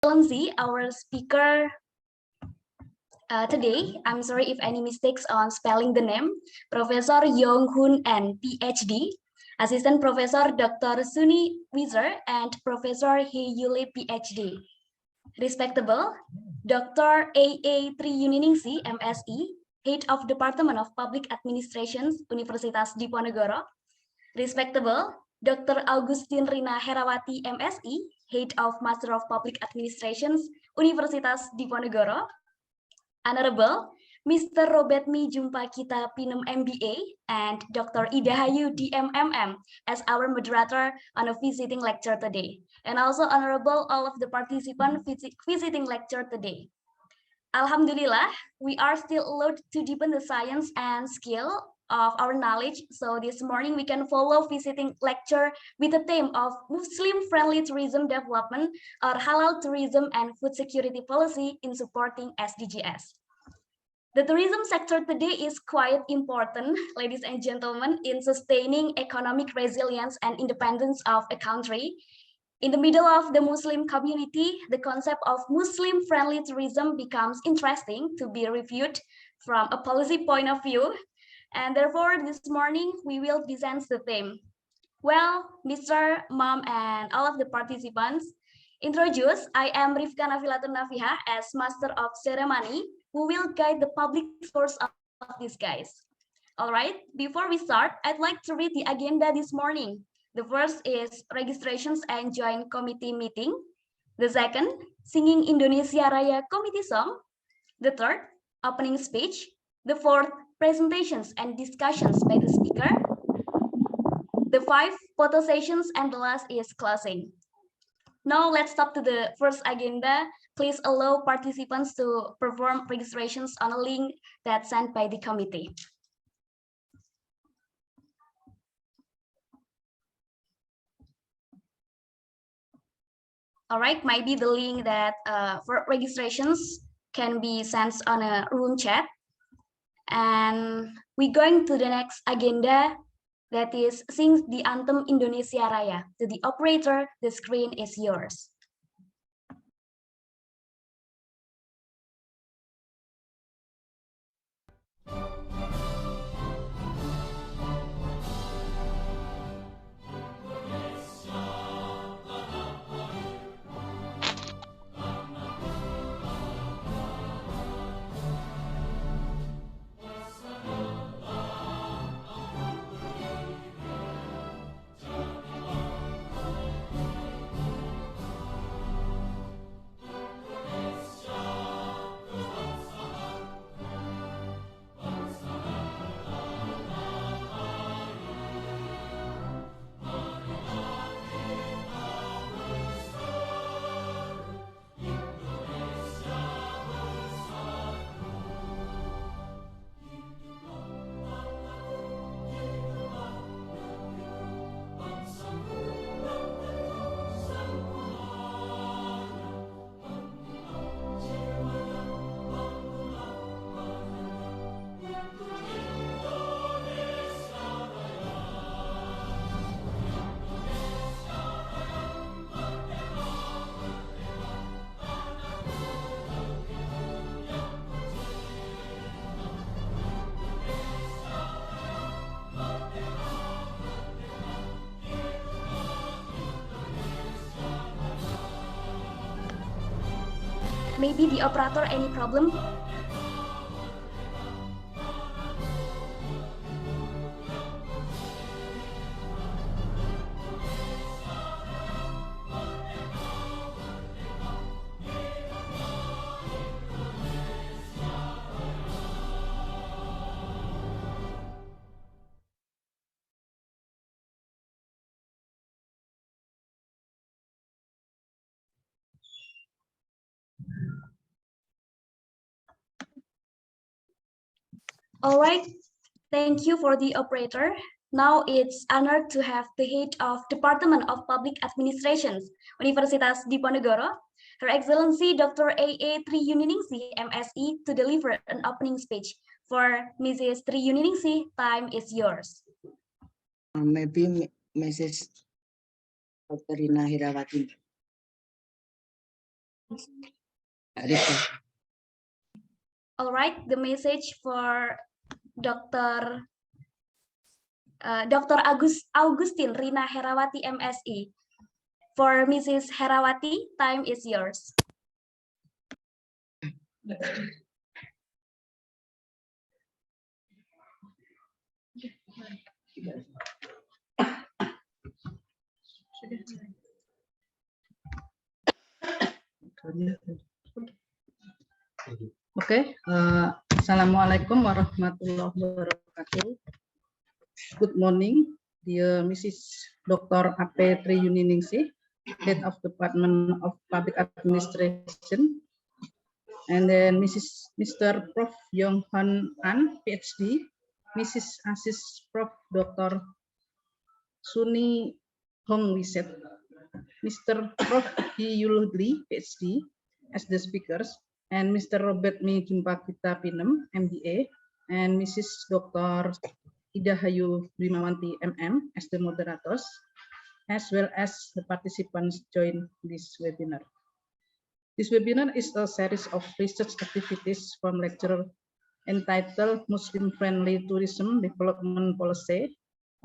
Excellency, our speaker today, I'm sorry if any mistakes on spelling the name, Professor Yong Hoon N, PhD, Assistant Professor Dr. Suni Wizer, and Professor Hee Yule, PhD. Respectable Dr. A.A. Triyuningsi, MSE, Head of Department of Public Administrations, Universitas Diponegoro. Respectable Dr. Augustin Rina Herawati, MSE, Head of Master of Public Administrations, Universitas Diponegoro. Honorable Mr. Robert Mi Jumpa Kita Pinem MBA and Dr. Idahayu DMMM as our moderator on a visiting lecture today. And also honorable all of the participants visiting lecture today. Alhamdulillah, we are still allowed to deepen the science and skill of our knowledge. So this morning we can follow visiting lecture with the theme of Muslim-friendly tourism development or halal tourism and food security policy in supporting SDGs. The tourism sector today is quite important, ladies and gentlemen, in sustaining economic resilience and independence of a country. In the middle of the Muslim community, the concept of Muslim-friendly tourism becomes interesting to be reviewed from a policy point of view. And therefore, this morning, we will present the theme. Well, Mr. Mom and all of the participants, introduce, I am Rifka Nafilatun Nafiha as Master of Ceremony, who will guide the public course of these guys. All right, before we start, I'd like to read the agenda this morning. The first is registrations and joint committee meeting. The second, singing Indonesia Raya committee song. The third, opening speech. The fourth, presentations and discussions by the speaker. The five, photo sessions, and the last is closing. Now let's stop to the first agenda. Please allow participants to perform registrations on a link that's sent by the committee. All right, maybe the link that for registrations can be sent on a room chat. And we're going to the next agenda, that is sing the anthem Indonesia Raya. To the operator, the screen is yours. Maybe the operator, any problem? All right, thank you for the operator. Now it's honored to have the head of Department of Public Administrations, Universitas Diponegoro, Her Excellency Dr. A.A. Triyuningsi, MSE, to deliver an opening speech. For Mrs. Triyuningsi, time is yours. Maybe Mrs. Dr. Rina Herawati. All right, the message for Dr. Dr. Augustin Rina Herawati MSI. For Mrs. Herawati, time is yours. Okay. Assalamualaikum warahmatullahi wabarakatuh. Good morning, dear Mrs. Dr. AP Triyuniningsih, Head of Department of Public Administration, and then Mr. Prof. Yong Han An, PhD, Mrs. Assis Prof. Dr. Suni Hong Wiset, Mr. Prof. Yuludli, PhD, as the speakers, and Mr. Robert Mi Kimpakita Pinem, MBA, and Mrs. Dr. Ida Hayu Wimawanti, MM, as the moderators, as well as the participants join this webinar. This webinar is a series of research activities from lecturer entitled Muslim-Friendly Tourism Development Policy,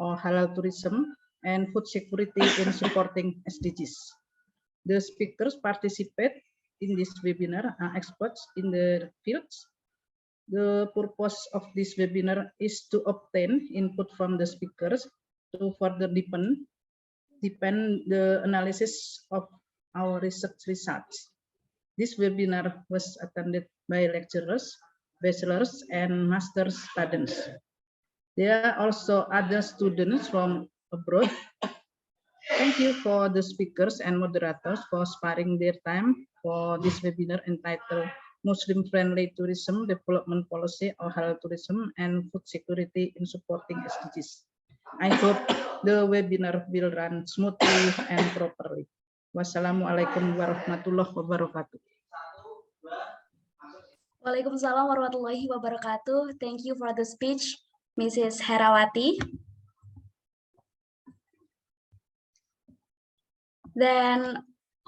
or Halal Tourism, and Food Security in Supporting SDGs. The speakers participate in this webinar are experts in their fields. The purpose of this webinar is to obtain input from the speakers to further deepen the analysis of our research results. This webinar was attended by lecturers, bachelor's, and master's students. There are also other students from abroad. Thank you for the speakers and moderators for sparing their time for this webinar entitled Muslim-Friendly Tourism Development Policy, or Halal Tourism, and Food Security in Supporting SDGs. I hope the webinar will run smoothly and properly. Wassalamualaikum warahmatullahi wabarakatuh. Waalaikumsalam warahmatullahi wabarakatuh. Thank you for the speech, Mrs. Herawati. Then,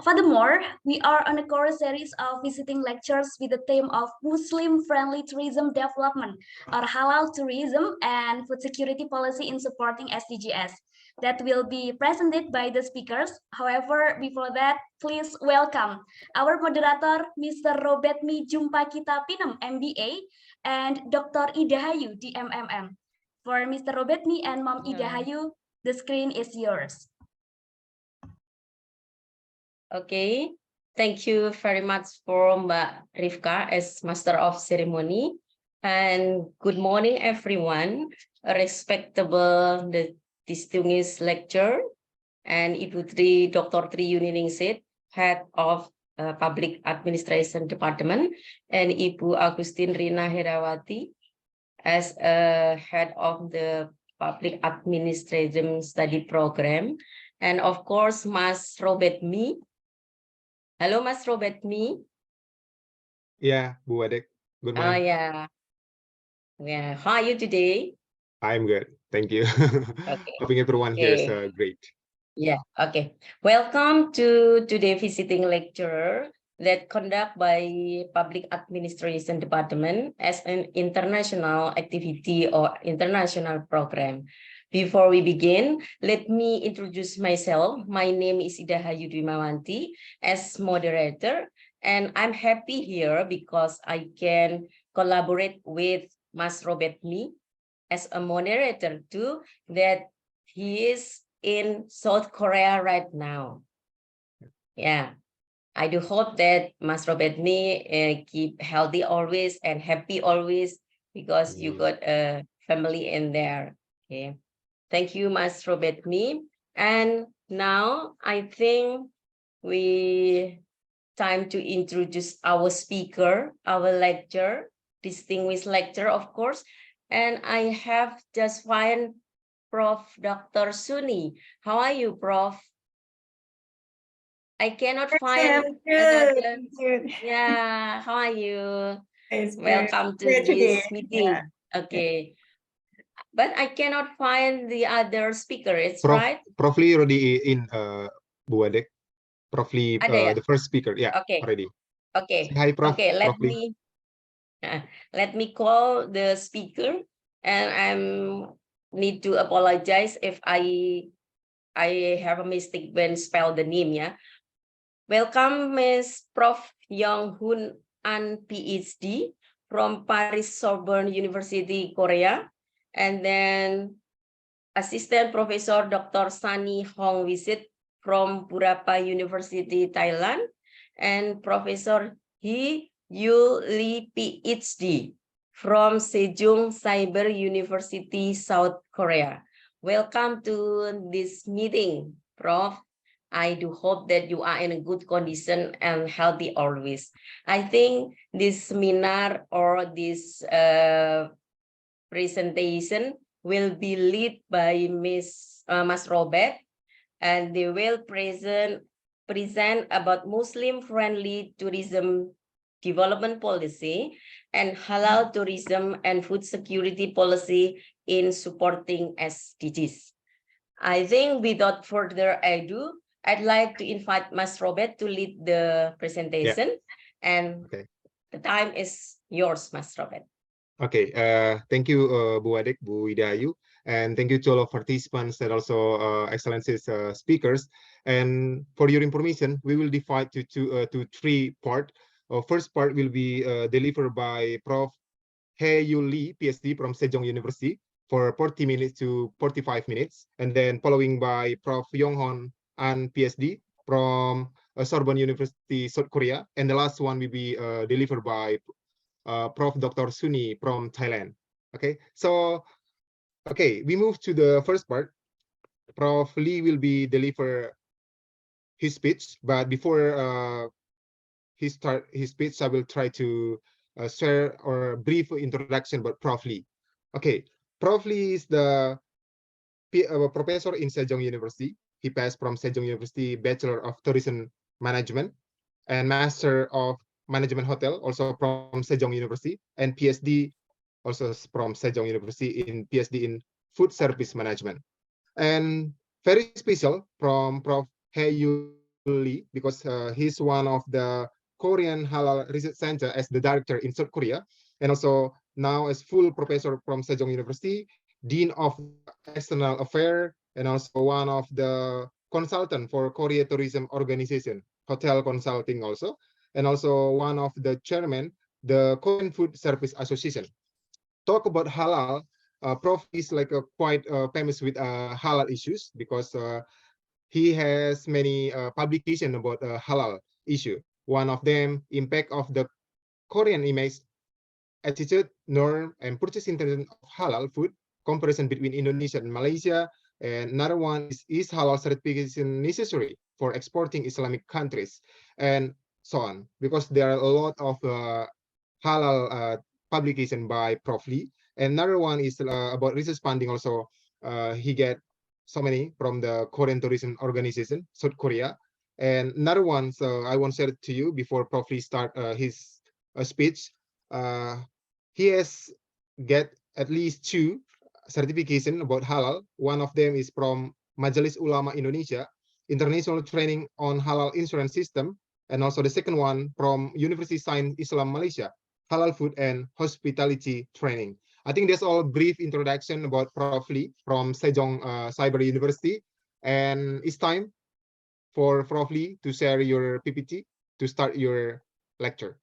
furthermore, we are on a course series of visiting lectures with the theme of Muslim-friendly tourism development, or halal tourism, and food security policy in supporting SDGs. That will be presented by the speakers. However, before that, please welcome our moderator, Mr. Robert Mi Jumpakita Pinem, MBA, and Dr. Ida Hayu, DMMM. For Mr. Robert Mi and Mom Ida Hayu, the screen is yours. Okay, thank you very much for Mbak Rifka as Master of Ceremony. And good morning, everyone. A respectable, the distinguished lecturer, and Ibu Dr. Triyuniningsih, Head of Public Administration Department, and Ibu Augustin Rina Herawati as Head of the Public Administration Study Program, and of course, Mas Robert Mi. Hello, Mas Robert Mi. Yeah, Bu Adek. Good Oh, morning. yeah. Yeah. How are you today? I'm good. Thank you. Okay. Hoping everyone here is great. Yeah. Okay. Welcome to today's visiting lecture that conducted by Public Administration Department as an international activity or international program. Before we begin, let me introduce myself. My name is Ida Hayu Wimawanti as moderator, and I'm happy here because I can collaborate with Mas Robert Mi as a moderator too, that he is in South Korea right now. Yeah, I do hope that Mas Robert Mi keep healthy always and happy always because you got a family in there. Okay. Thank you, Mas Robert Mi. And now I think we time to introduce our speaker, our lecturer, distinguished lecturer, of course. And I have just find Prof. Dr. Suni. How are you, Prof? I cannot find another. Yeah, how are you? Welcome to this meeting. Yeah. Okay. But I cannot find the other speaker, it's Prof, right? Prof Lee already in Bu Adek. Prof. Lee, Ada ya? the first speaker. Yeah, Okay. already. Okay. Say hi, Prof. Okay, Prof. Lee. let me call the speaker, and need to apologize if I have a mistake when spell the name, yeah. Welcome, Ms. Prof. Young Hoon An, PhD from Paris Sorbonne University, Korea, and then Assistant Professor Dr. Sunny Hong Wisit from Burapa University, Thailand, and Professor Hee Yu Lee, PhD from Sejong Cyber University, South Korea. Welcome to this meeting, Prof. I do hope that you are in a good condition and healthy always. I think this seminar or this presentation will be led by Mas Robert, and they will present about Muslim-friendly tourism development policy and halal tourism and food security policy in supporting SDGs. I think without further ado, I'd like to invite Mas Robert to lead the presentation, and the time is yours, Mas Robert. Okay, thank you, Bu Wadek, Bu Widayu, and thank you to all of participants and also excellencies speakers. And for your information, we will divide to three parts. First part will be delivered by Prof. Hee Yu Lee, PhD from Sejong University, for 40 minutes to 45 minutes, and then following by Prof. Yonghon An, PhD from Sorbonne University, South Korea, and the last one will be delivered by Prof. Dr. Sunny from Thailand. Okay, so we move to the first part. Prof. Lee will be deliver his speech, but before he start his speech, I will try to share or brief introduction about Prof. Lee. Okay, Prof. Lee is the professor in Sejong University. He passed from Sejong University Bachelor of Tourism Management and Master of Management Hotel, also from Sejong University, and PhD also from Sejong University in PhD in Food Service Management. And very special from Prof. Hee Yu Lee, because he's one of the Korean Halal Research Center as the director in South Korea, and also now as full professor from Sejong University, Dean of External Affairs, and also one of the consultant for Korea Tourism Organization, Hotel Consulting also, and also one of the chairman, the Korean Food Service Association. Talk about halal, Prof is like quite famous with halal issues, because he has many publications about halal issue. One of them, impact of the Korean image, attitude, norm, and purchase intention of halal food, comparison between Indonesia and Malaysia. And another one is halal certification necessary for exporting Islamic countries, and so on, because there are a lot of halal publication by Prof. Lee. And another one is about research funding also. He get so many from the Korean Tourism Organization, South Korea. And another one, so I want to share it to you before Prof. Lee start his speech. He has get at least 2 certification about halal. One of them is from Majelis Ulama Indonesia, International Training on Halal Insurance System, and also the second one from University Science Islam Malaysia, Halal Food and Hospitality Training. I think that's all brief introduction about Prof. Lee from Sejong Cyber University, and it's time for Prof. Lee to share your PPT to start your lecture.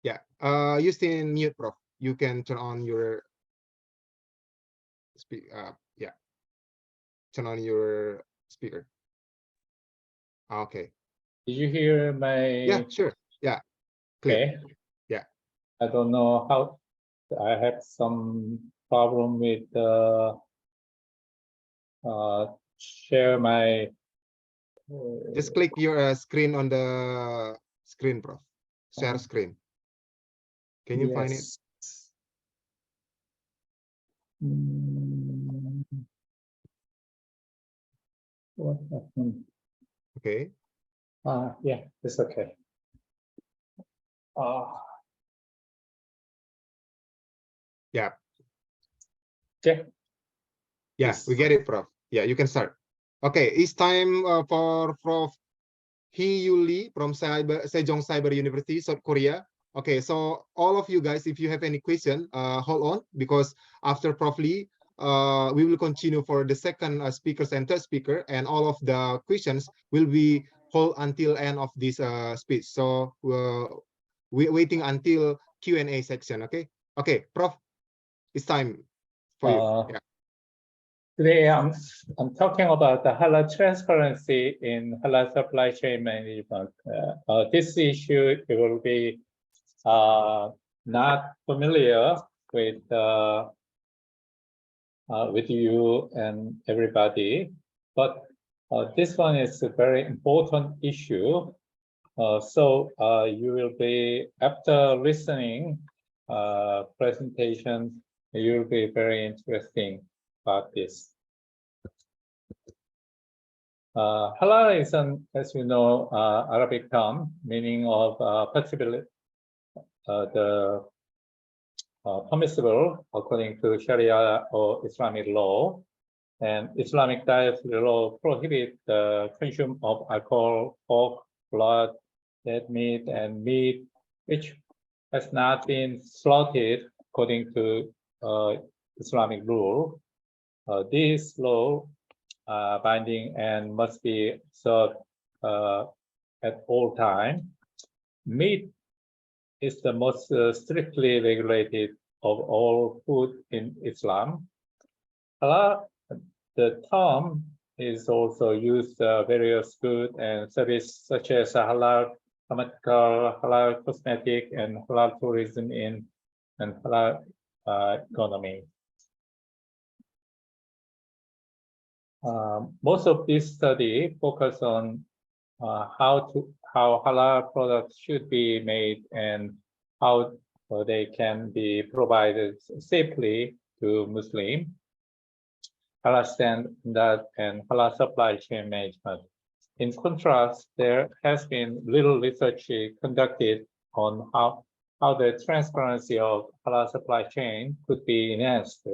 Yeah, you still in mute, Prof. You can turn on your yeah, turn on your speaker. Okay. Did you hear my? Yeah, sure. Yeah, clear. Okay. Yeah. I don't know how. I had some problem with share my. Just click your screen on the screen, Prof. Share screen. Can you find it? What happened? Okay. Yeah, it's okay. Yeah. Okay. Yeah, we get it, Prof. Yeah, you can start. Okay, it's time for Prof. Hee-Yu Lee from Sejong Cyber University, South Korea. Okay, so all of you guys, if you have any question, hold on, because after Prof. Lee, we will continue for the second speakers and third speaker, and all of the questions will be hold until end of this speech. So we're waiting until Q&A section. Okay. Okay, Prof. It's time for you. Yeah. Today, I'm talking about the halal transparency in halal supply chain management. This issue, it will be not familiar with you and everybody, but this one is a very important issue. So you will be, after listening presentation, you will be very interesting about this. Halal is as you know, Arabic term meaning of possibility, permissible according to Sharia or Islamic law, and Islamic dietary law prohibit the consumption of alcohol, pork, blood, dead meat, and meat which has not been slaughtered according to Islamic rule. This law binding and must be served at all time. Meat is the most strictly regulated of all food in Islam. Halal, the term is also used various goods and services such as halal pharmaceutical, halal cosmetic, and halal tourism and halal economy. Most of this study focus on how halal products should be made and how they can be provided safely to Muslims. Halal standard and halal supply chain management. In contrast, there has been little research conducted on how the transparency of halal supply chain could be enhanced.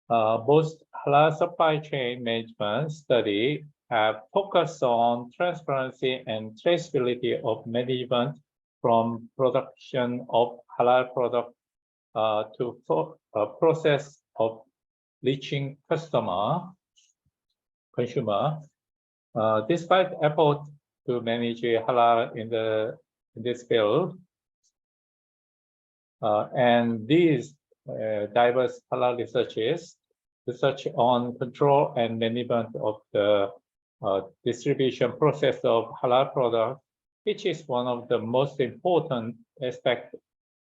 Both halal supply chain management study have focused on transparency and traceability of management from production of halal product to process of reaching consumer. Despite effort to manage halal in this field, and these diverse halal research on control and management of the distribution process of halal products, which is one of the most important aspects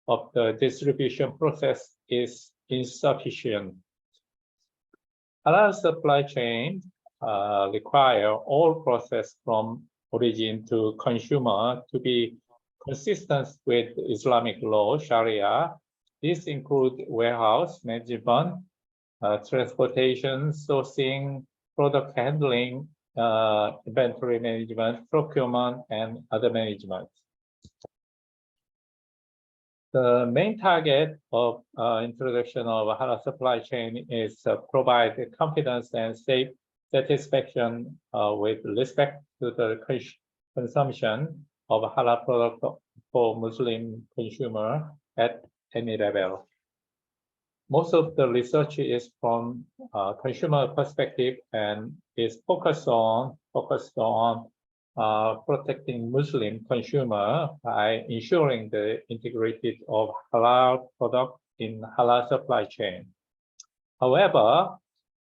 of the distribution process, is insufficient. Halal supply chain require all process from origin to consumer to be consistent with Islamic law, Sharia. This includes warehouse management, transportation, sourcing, product handling, inventory management, procurement, and other management. The main target of introduction of a halal supply chain is provide confidence and safe satisfaction with respect to the consumption of a halal product for Muslim consumer at any level. Most of the research is from consumer perspective and is focused on protecting Muslim consumer by ensuring the integrity of halal product in halal supply chain. However,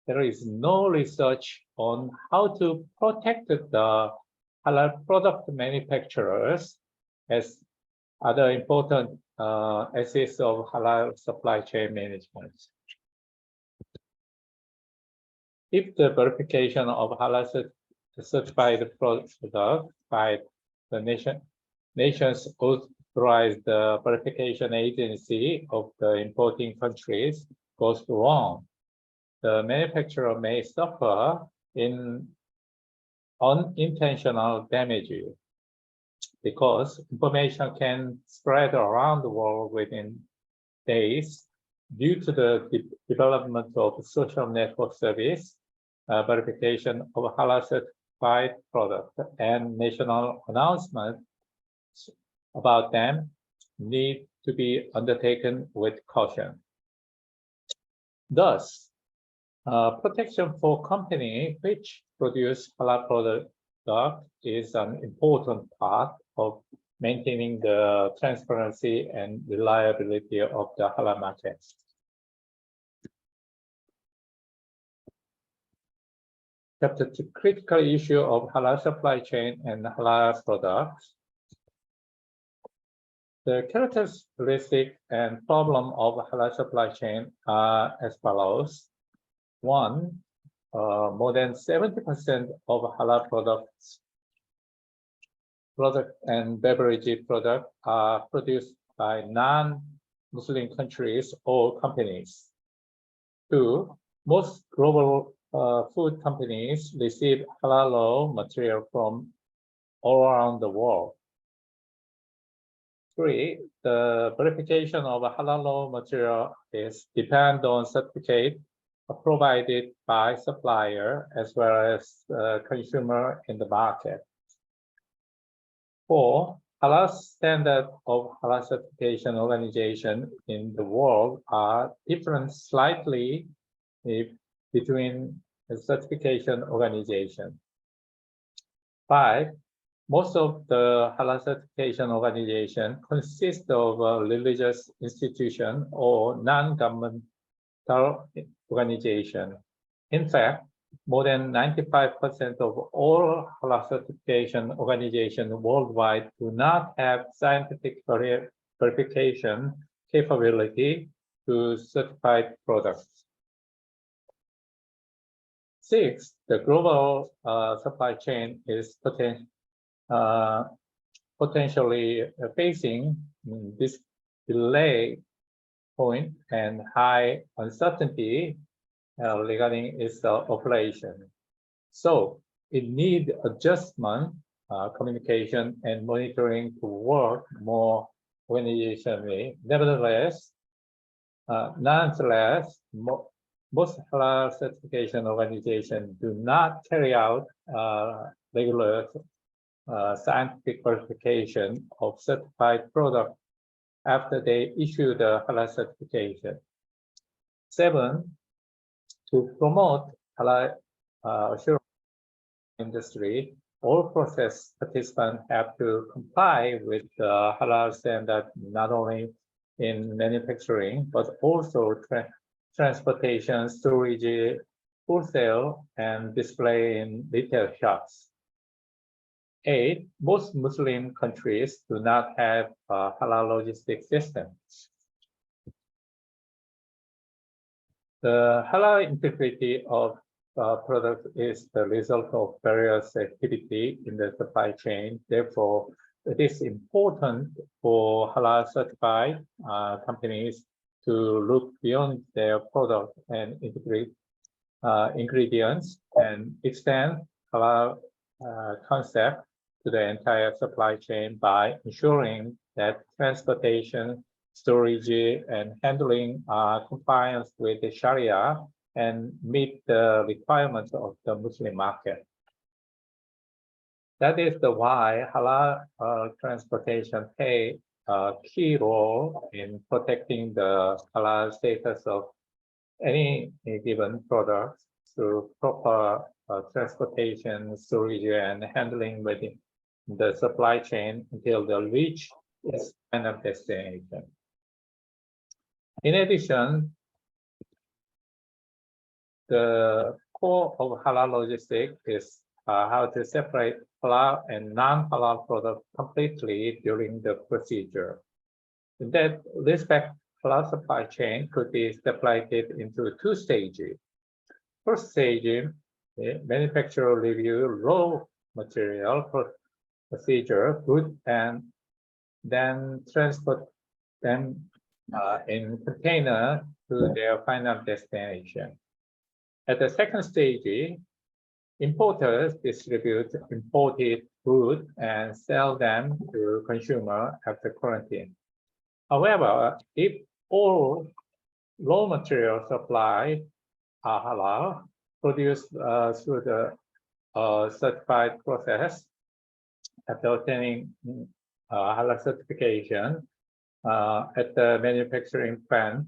there is no research on how to protect the halal product manufacturers as other important aspects of halal supply chain management. If the verification of halal certified product by the nation's authorized verification agency of the importing countries goes wrong, the manufacturer may suffer in unintentional damage because information can spread around the world within days due to the development of social network service verification of halal certified product and national announcements about them need to be undertaken with caution. Thus, protection for companies which produce halal product is an important part of maintaining the transparency and reliability of the halal market. Chapter 2, critical issue of halal supply chain and halal products. The characteristic and problem of halal supply chain are as follows. One, more than 70% of halal product and beverage products are produced by non-Muslim countries or companies. Two, most global food companies receive halal raw material from all around the world. Three, the verification of a halal raw material depends on certificate provided by supplier as well as consumer in the market. Four, halal standard of halal certification organization in the world are different slightly between the certification organization. Five, most of the halal certification organization consist of a religious institution or non-governmental organization. In fact, more than 95% of all halal certification organizations worldwide do not have scientific verification capability to certify products. Six, the global supply chain is potentially facing this delay point and high uncertainty regarding its operation. So it needs adjustment, communication, and monitoring to work more organizationally. Nevertheless, nonetheless, most halal certification organizations do not carry out regular scientific verification of certified products after they issue the halal certification. Seven, to promote halal assurance industry, all process participants have to comply with the halal standard not only in manufacturing but also transportation, storage, wholesale, and display in retail shops. Eight, most Muslim countries do not have a halal logistics system. The halal integrity of product is the result of various activity in the supply chain. Therefore, it is important for halal certified companies to look beyond their product and integrate ingredients and extend halal concept to the entire supply chain by ensuring that transportation, storage, and handling are compliant with the Sharia and meet the requirements of the Muslim market. That is why halal transportation play a key role in protecting the halal status of any given product through proper transportation, storage, and handling within the supply chain until they reach its final destination. In addition, the core of halal logistics is how to separate halal and non-halal products completely during the procedure. In that respect, halal supply chain could be separated into two stages. First stage, manufacturer review raw material procedure, good, and then transport them in container to their final destination. At the second stage, importers distribute imported goods and sell them to consumer after quarantine. However, if all raw material supplied are halal, produced through the certified process after obtaining halal certification at the manufacturing plant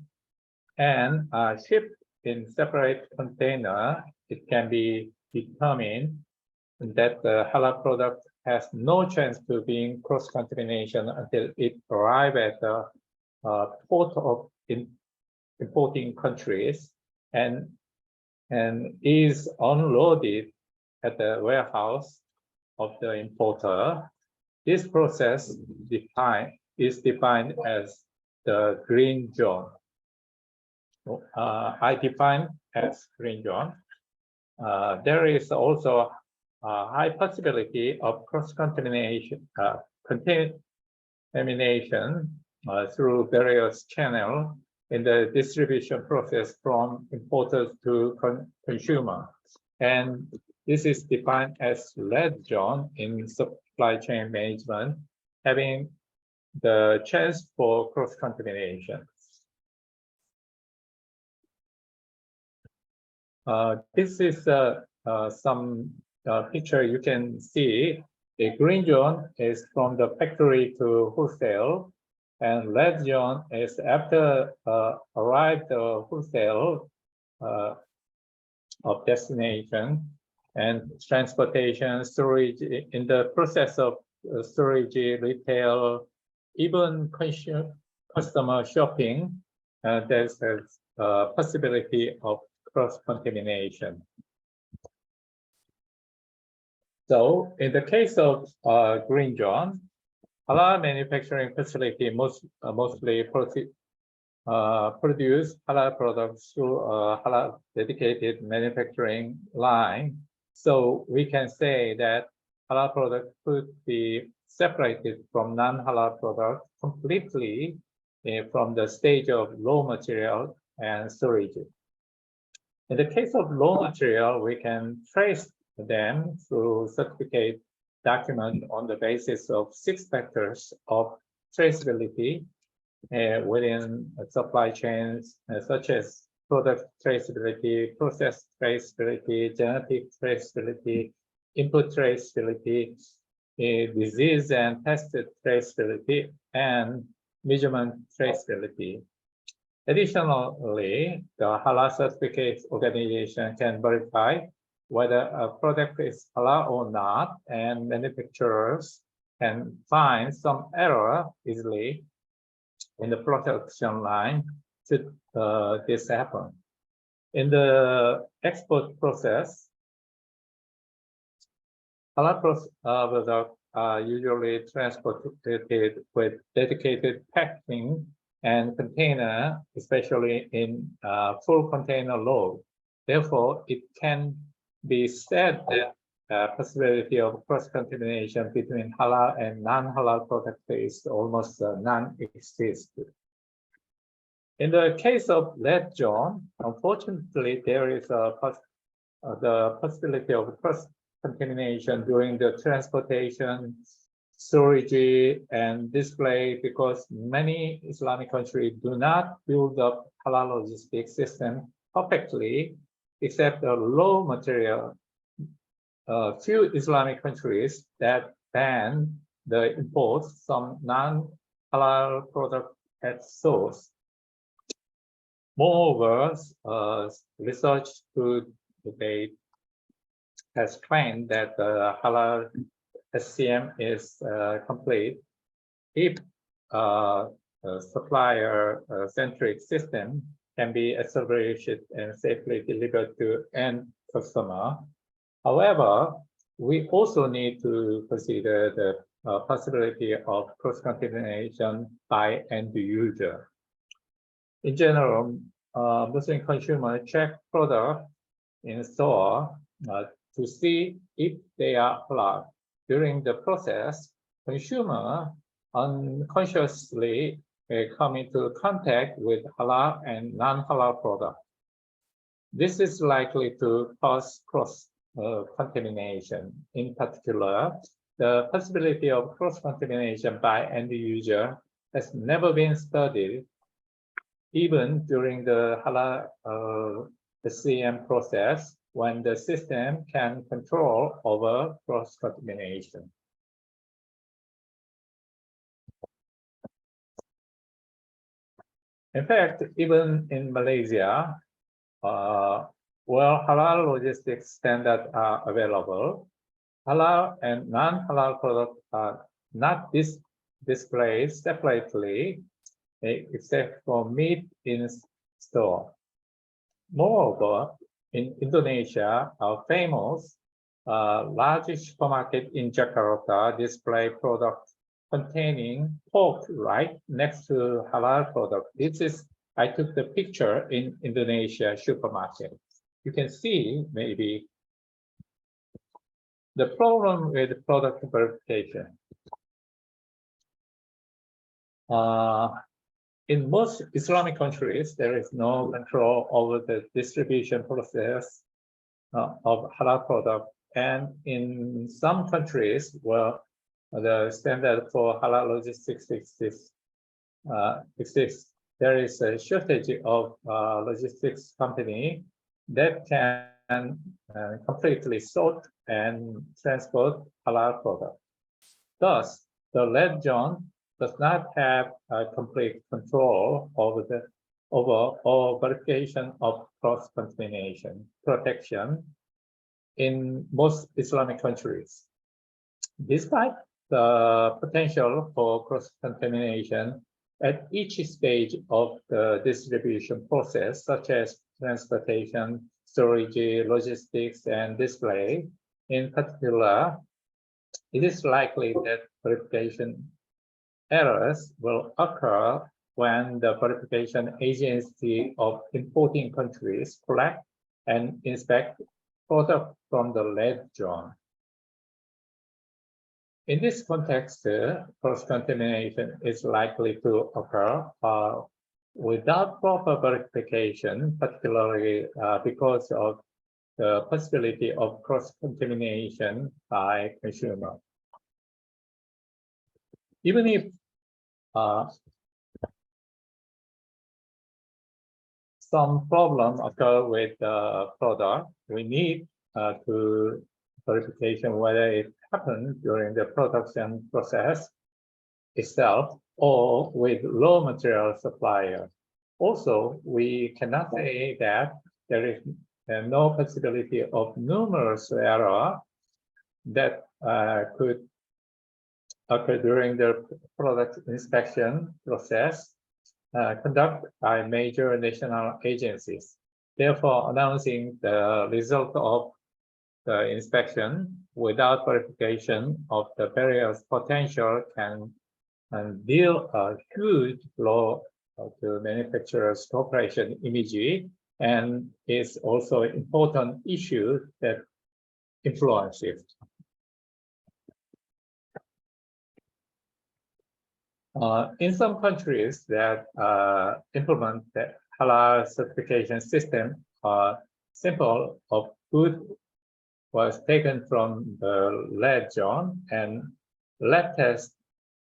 and shipped in separate container, it can be determined that the halal product has no chance to being cross-contamination until it arrives at the port of importing countries and is unloaded at the warehouse of the importer. This process is defined as the green zone. I define as green zone. There is also a high possibility of cross-contamination through various channels in the distribution process from importers to consumer. And this is defined as red zone in supply chain management, having the chance for cross-contamination. This is some picture you can see. The green zone is from the factory to wholesale, and red zone is after arrived the wholesale of destination and transportation, storage, in the process of storage, retail, even customer shopping, there's a possibility of cross-contamination. So in the case of green zone, halal manufacturing facility mostly produce halal products through a halal dedicated manufacturing line. So we can say that halal product could be separated from non-halal products completely from the stage of raw material and storage. In the case of raw material, we can trace them through certificate document on the basis of 6 factors of traceability within supply chains, such as product traceability, process traceability, genetic traceability, input traceability, disease and pest traceability, and measurement traceability. Additionally, the halal certificate organization can verify whether a product is halal or not, and manufacturers can find some error easily in the production line should this happen. In the export process, halal products are usually transported with dedicated packing and container, especially in full container load. Therefore, it can be said that possibility of cross-contamination between halal and non-halal product is almost non-existent. In the case of red zone, unfortunately, there is the possibility of cross-contamination during the transportation, storage, and display, because many Islamic countries do not build up halal logistics system perfectly, except the raw material. Few Islamic countries that ban the import some non-halal product at source. Moreover, research to date has claimed that the halal SCM is complete if a supplier-centric system can be established and safely delivered to end customer. However, we also need to consider the possibility of cross-contamination by end user. In general, Muslim consumers check products in store to see if they are halal. During the process, consumers unconsciously come into contact with halal and non-halal products. This is likely to cause cross-contamination. In particular, the possibility of cross-contamination by end user has never been studied, even during the halal SCM process, when the system can control over cross-contamination. In fact, even in Malaysia, where halal logistics standards are available, halal and non-halal products are not displayed separately, except for meat in store. Moreover, in Indonesia, our famous largest supermarket in Jakarta display products containing pork right next to halal product. I took the picture in Indonesia supermarket. You can see maybe the problem with product verification. In most Islamic countries, there is no control over the distribution process of halal product. And in some countries where the standard for halal logistics exists, there is a shortage of logistics company that can completely sort and transport halal product. Thus, the red zone does not have complete control over or verification of cross-contamination protection in most Islamic countries. Despite the potential for cross-contamination at each stage of the distribution process, such as transportation, storage, logistics, and display, in particular, it is likely that verification errors will occur when the verification agency of importing countries collect and inspect products from the red zone. In this context, cross-contamination is likely to occur without proper verification, particularly because of the possibility of cross-contamination by consumer. Even if some problem occur with the product, we need to verification whether it happened during the production process itself or with raw material supplier. Also, we cannot say that there is no possibility of numerous errors that could occur during the product inspection process conducted by major national agencies. Therefore, announcing the result of the inspection without verification of the various potential can deal a huge blow to manufacturers' corporation image, and is also an important issue that influences. In some countries that implement the halal certification system, sample of food was taken from the red zone and lab tests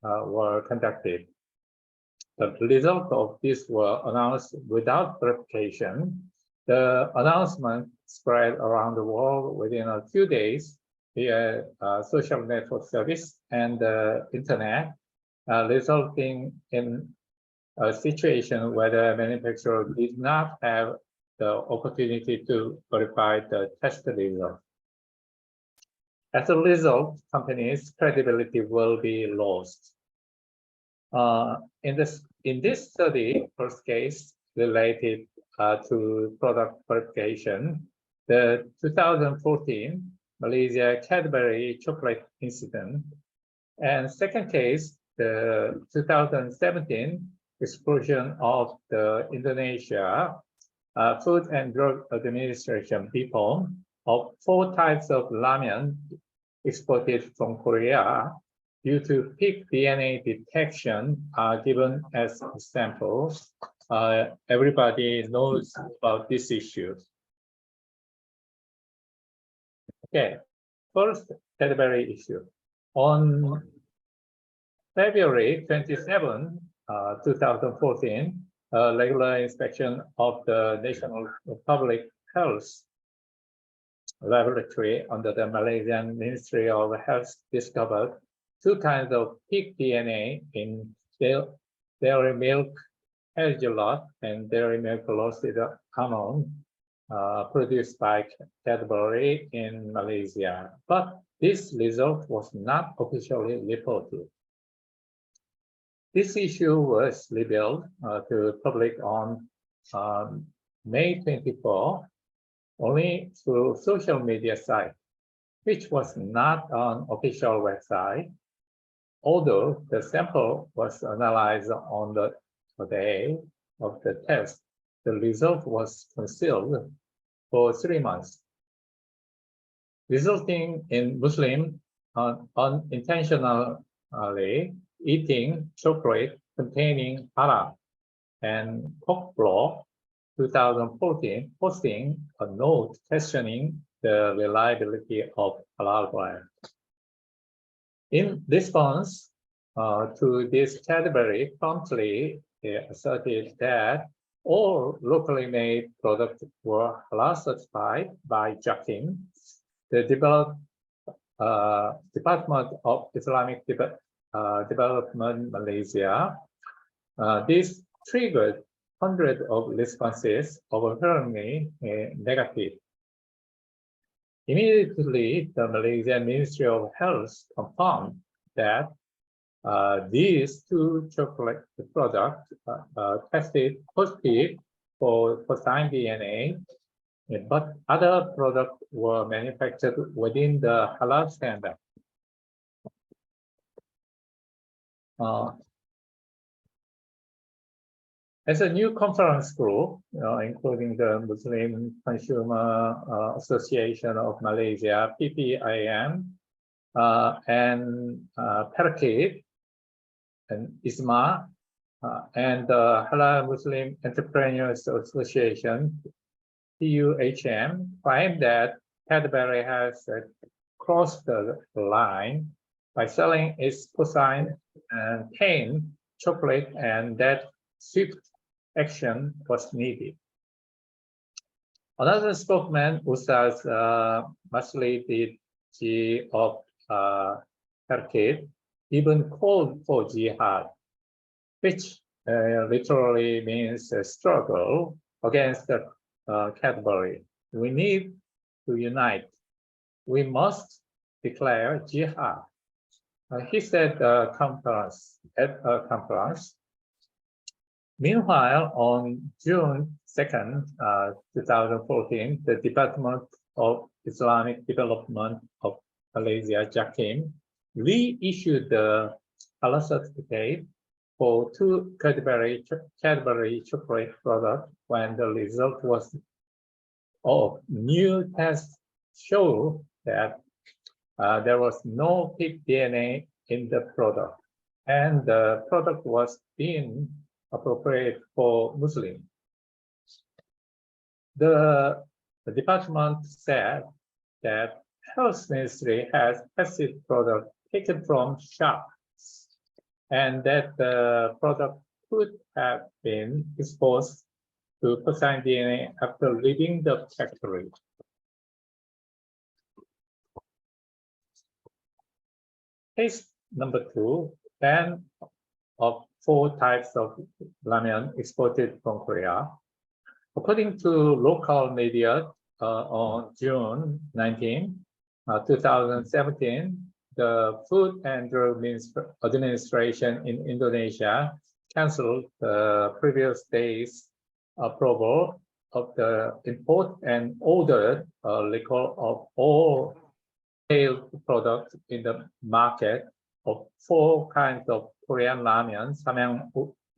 were conducted. The result of this were announced without verification. The announcement spread around the world within a few days via social network service and the internet, resulting in a situation where the manufacturer did not have the opportunity to verify the test result. As a result, companies' credibility will be lost. In this study, first case related to product verification, the 2014 Malaysia Cadbury chocolate incident, and second case, the 2017 explosion of the Indonesia Food and Drug Administration BPOM of 4 types of ramen exported from Korea due to peak DNA detection are given as examples. Everybody knows about this issue. Okay, first Cadbury issue. On February 27, 2014, a regular inspection of the National Public Health laboratory under the Malaysian Ministry of Health discovered 2 kinds of pig DNA in dairy milk hazelnut and dairy milk roasted almond produced by Cadbury in Malaysia. But this result was not officially reported. This issue was revealed to the public on May 24 only through social media site, which was not an official website, although the sample was analyzed on the day of the test. The result was concealed for 3 months, resulting in Muslims unintentionally eating chocolate containing halal, and Folklore 2014 posting a note questioning the reliability of halal bread. In response to this, Cadbury promptly asserted that all locally made products were halal certified by JAKIM, the Department of Islamic Development Malaysia. This triggered hundreds of responses, overwhelmingly negative. Immediately, the Malaysian Ministry of Health confirmed that these 2 chocolate products tested positive for porcine DNA, but other products were manufactured within the halal standard. As a new conference group, including the Muslim Consumer Association of Malaysia, PPIM, and Perkid, and ISMA, and the Halal Muslim Entrepreneurs Association, PUHM, claim that Cadbury has crossed the line by selling its porcine and cane chocolate, and that swift action was needed. Another spokesman, Ustaz Masli G of Turkey, even called for jihad, which literally means a struggle against the Cadbury. We need to unite. We must declare jihad. He said at a conference. Meanwhile, on June 2nd, 2014, the Department of Islamic Development of Malaysia, JAKIM, reissued the halal certificate for 2 Cadbury chocolate products when the result was of new tests show that there was no pig DNA in the product, and the product was deemed appropriate for Muslims. The department said that Health Ministry has tested products taken from shops, and that the product could have been exposed to porcine DNA after leaving the factory. Case number 2, ban of 4 types of ramen exported from Korea. According to local media, on June 19, 2017, the Food and Drug Administration in Indonesia canceled the previous day's approval of the import and ordered a recall of all failed products in the market of 4 kinds of Korean ramen: Samyang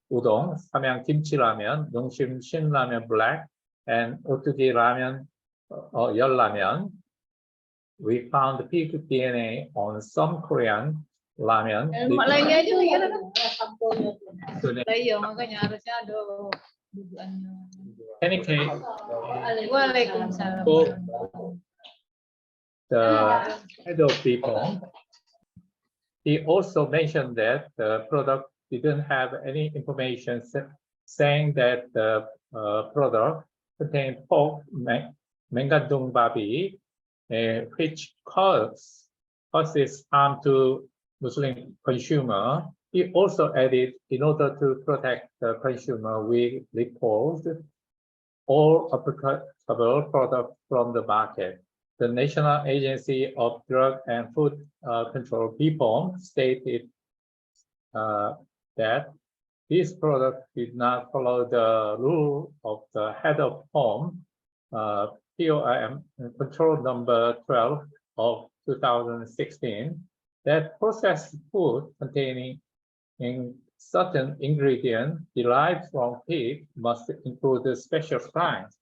Udon, Samyang Kimchi Ramen, Nongshim Shin Ramen Black, and Otugi Ramen, Yeol Ramen. We found pig DNA on some Korean ramen. Any case, the head of people, he also mentioned that the product didn't have any information saying that the product contained pork, mengandung babi, which causes harm to Muslim consumer. He also added, in order to protect the consumer, we recalled all applicable products from the market. The National Agency of Drug and Food Control, BPOM, stated that these products did not follow the rule of the head of home, POIM control number 12 of 2016, that processed food containing certain ingredient derived from pig must include the special signs.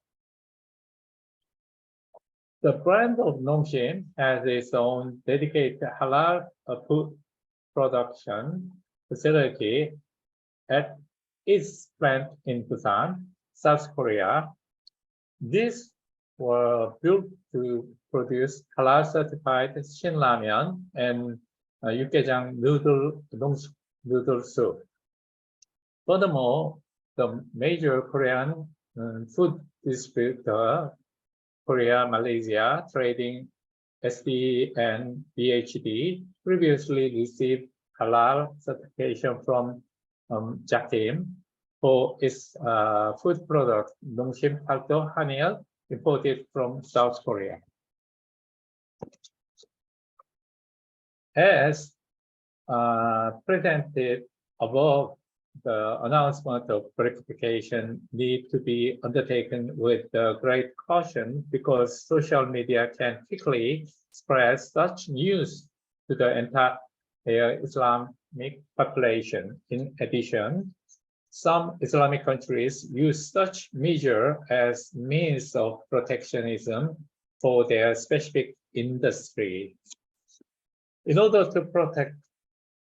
The brand of Nongshim has its own dedicated halal food production facility at its plant in Busan, South Korea. These were built to produce halal certified Shinramyeon and Yukgaejang noodle soup. Furthermore, the major Korean food distributor, Korea Malaysia Trading SD and BHD, previously received halal certification from Jakim for its food product, Nongshim Palto Hanil, imported from South Korea. As presented above, the announcement of verification need to be undertaken with great caution because social media can quickly spread such news to the entire Islamic population. In addition, some Islamic countries use such measure as means of protectionism for their specific industry. In order to protect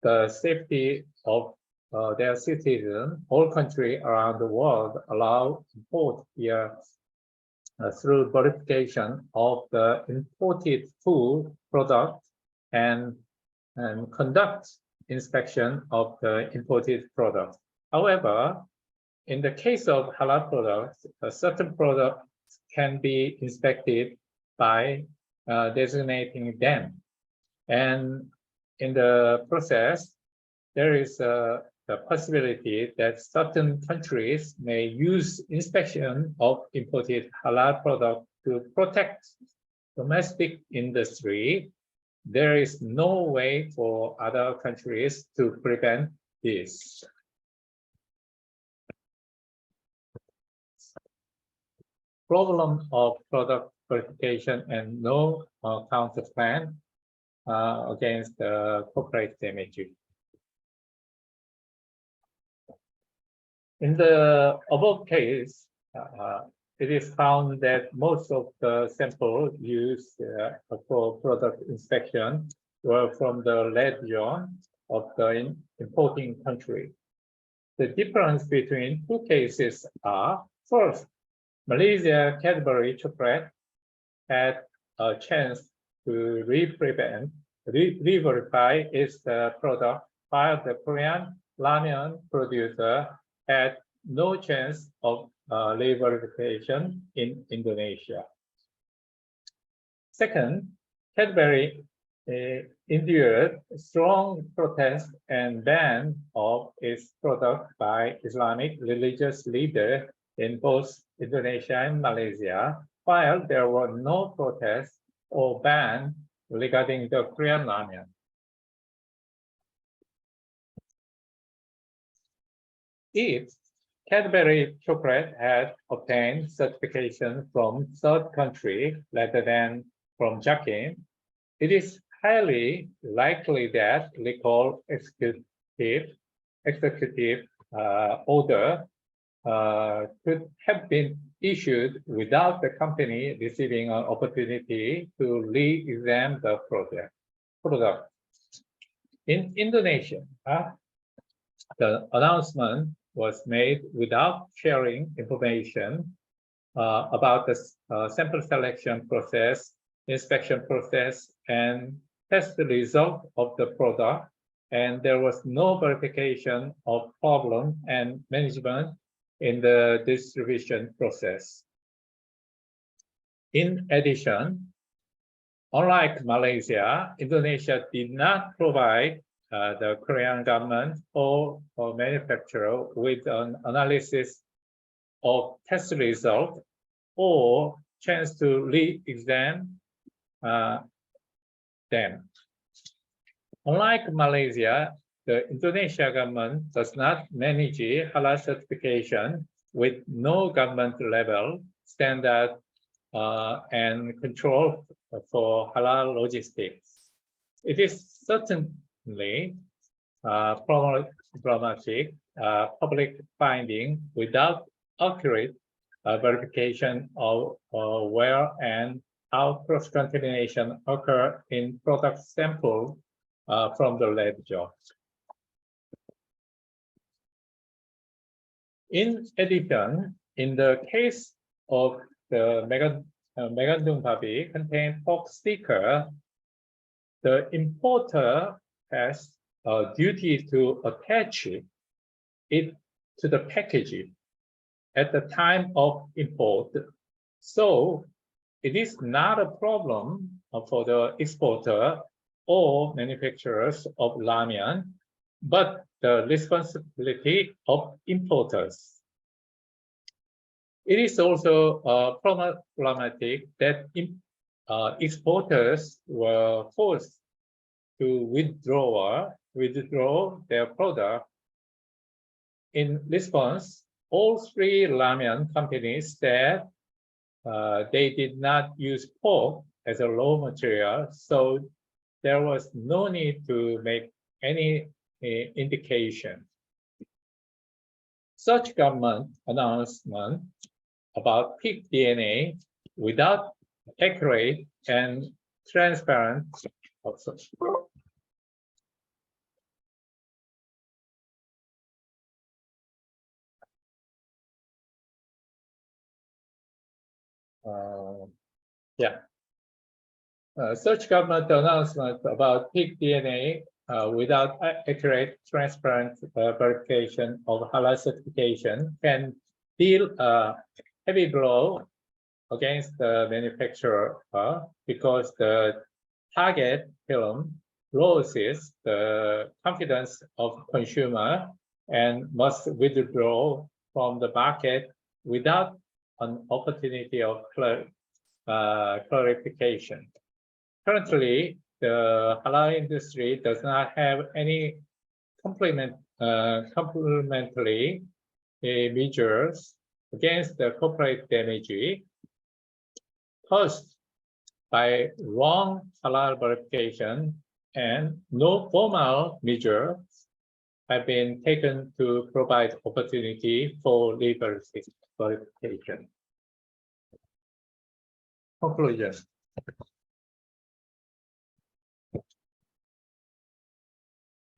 the safety of their citizens, all countries around the world allow import here through verification of the imported food product and conduct inspection of the imported product. However, in the case of halal products, certain products can be inspected by designating them. And in the process, there is the possibility that certain countries may use inspection of imported halal products to protect domestic industry. There is no way for other countries to prevent this. Problem of product verification and no counter plan against corporate damage. In the above case, it is found that most of the samples used for product inspection were from the red zone of the importing country. The difference between two cases are, first, Malaysia Cadbury chocolate had a chance to re-verify its product, while the Korean ramen producer had no chance of re-verification in Indonesia. Second, Cadbury endured strong protest and ban of its product by Islamic religious leaders in both Indonesia and Malaysia, while there were no protests or ban regarding the Korean ramen. If Cadbury chocolate had obtained certification from third country rather than from Jakim, it is highly likely that recall executive order could have been issued without the company receiving an opportunity to re-examine the product. In Indonesia, the announcement was made without sharing information about the sample selection process, inspection process, and test result of the product, and there was no verification of problem and management in the distribution process. In addition, Unlike Malaysia, Indonesia did not provide the Korean government or manufacturer with an analysis of test result or chance to re-examine them. Unlike Malaysia, the Indonesia government does not manage halal certification with no government level standard and control for halal logistics. It is certainly problematic public finding without accurate verification of where and how cross-contamination occur in product sample from the lab job. In addition, in the case of the Megandung babi contained pork sticker, the importer has a duty to attach it to the packaging at the time of import. So it is not a problem for the exporter or manufacturers of ramen, but the responsibility of importers. It is also problematic that exporters were forced to withdraw their product. In response, all three ramen companies said they did not use pork as a raw material, so there was no need to make any indication. Such government announcement about pig DNA without accurate and transparent such government announcement about pig DNA without accurate, transparent verification of halal certification can deal a heavy blow against the manufacturer because the target film loses the confidence of consumer and must withdraw from the market without an opportunity of clarification. Currently, the halal industry does not have any complementary measures against the corporate damage caused by wrong halal verification, and no formal measures have been taken to provide opportunity for legal verification. Conclusion.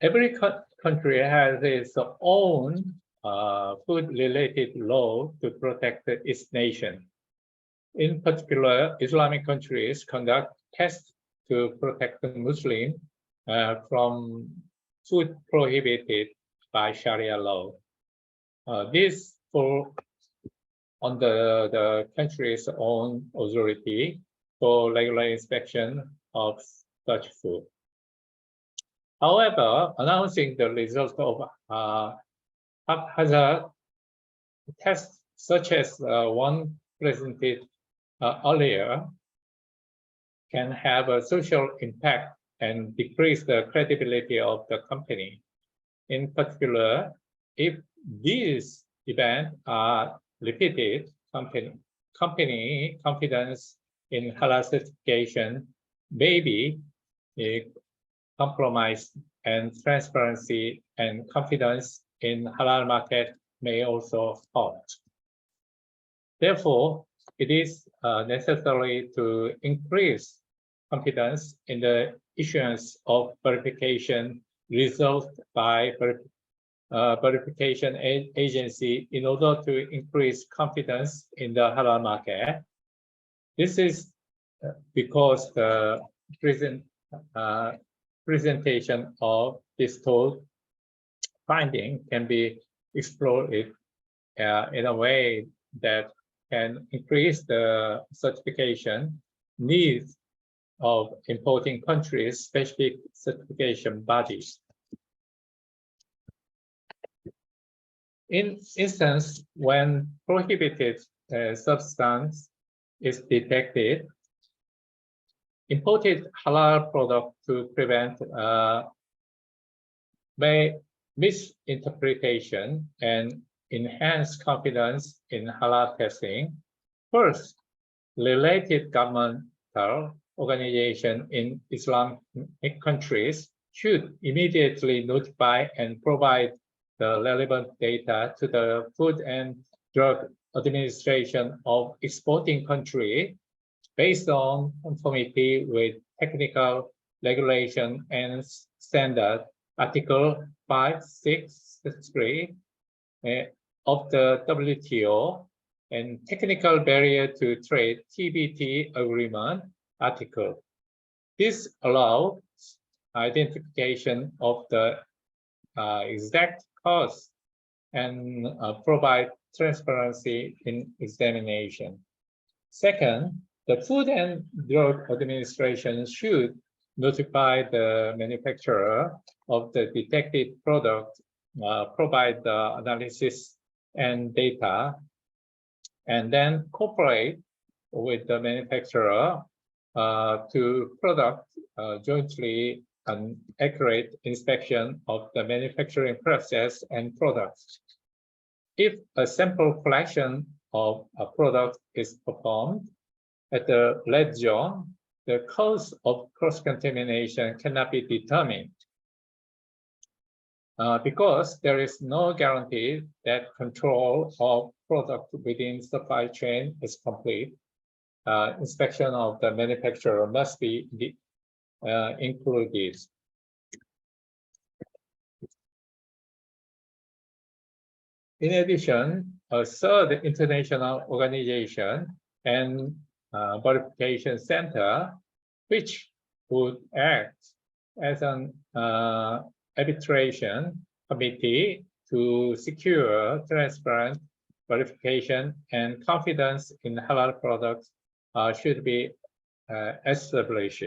Every country has its own food-related law to protect its nation. In particular, Islamic countries conduct tests to protect the Muslim from food prohibited by Sharia law. This falls on the country's own authority for regular inspection of such food. However, announcing the result of haphazard tests, such as one presented earlier, can have a social impact and decrease the credibility of the company. In particular, if these events are repeated, company confidence in halal certification may be compromised, and transparency and confidence in halal market may also halt. Therefore, it is necessary to increase confidence in the issuance of verification results by verification agency in order to increase confidence in the halal market. This is because the presentation of this tool finding can be exploited in a way that can increase the certification needs of importing countries' specific certification bodies. In instance, when prohibited substance is detected, imported halal product to prevent misinterpretation and enhance confidence in halal testing. First, related governmental organizations in Islamic countries should immediately notify and provide the relevant data to the Food and Drug Administration of exporting country based on conformity with technical regulation and standard Article 563 of the WTO and Technical Barrier to Trade TBT Agreement article. This allows identification of the exact cause and provide transparency in examination. Second, the Food and Drug Administration should notify the manufacturer of the detected product, provide the analysis and data, and then cooperate with the manufacturer to conduct jointly an accurate inspection of the manufacturing process and products. If a sample collection of a product is performed at the red zone, the cause of cross-contamination cannot be determined because there is no guarantee that control of product within supply chain is complete. Inspection of the manufacturer must be included. In addition, a third international organization and verification center, which would act as an arbitration committee to secure transparent verification and confidence in halal products should be established.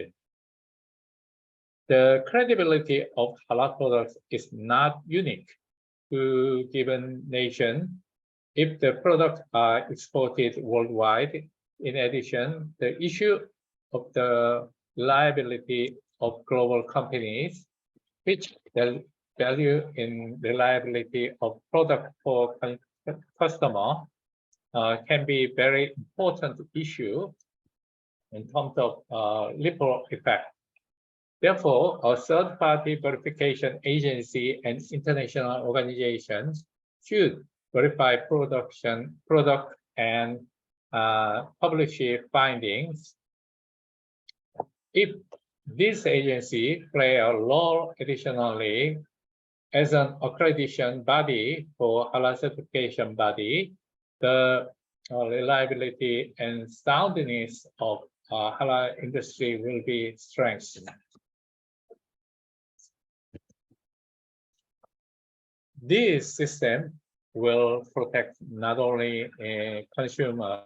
The credibility of halal products is not unique to given nation. If the products are exported worldwide, in addition, the issue of the liability of global companies, which the value in reliability of product for customer can be very important issue in terms of ripple effect. Therefore, a third-party verification agency and international organizations should verify product and publish findings. If this agency play a role additionally as an accreditation body for halal certification body, the reliability and soundness of halal industry will be strengthened. This system will protect not only a consumer,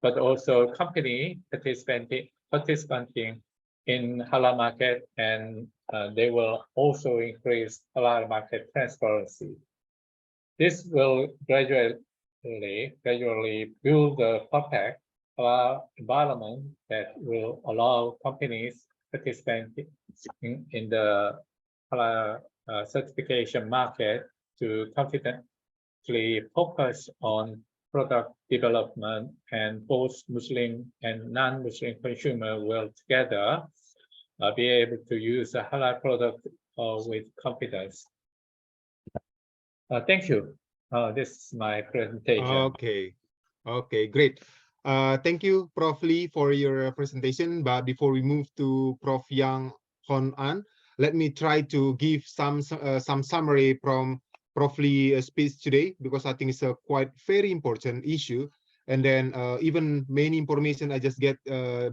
but also company participating in halal market, and they will also increase halal market transparency. This will gradually build a perfect environment that will allow companies participating in the halal certification market to confidently focus on product development, and both Muslim and non-Muslim consumer will together be able to use a halal product with confidence. Thank you. This is my presentation. Okay, great. Thank you, Prof. Lee, for your presentation. But before we move to Prof. Yang Hon An, let me try to give some summary from Prof. Lee's speech today, because I think it's a quite very important issue. And then even many information I just get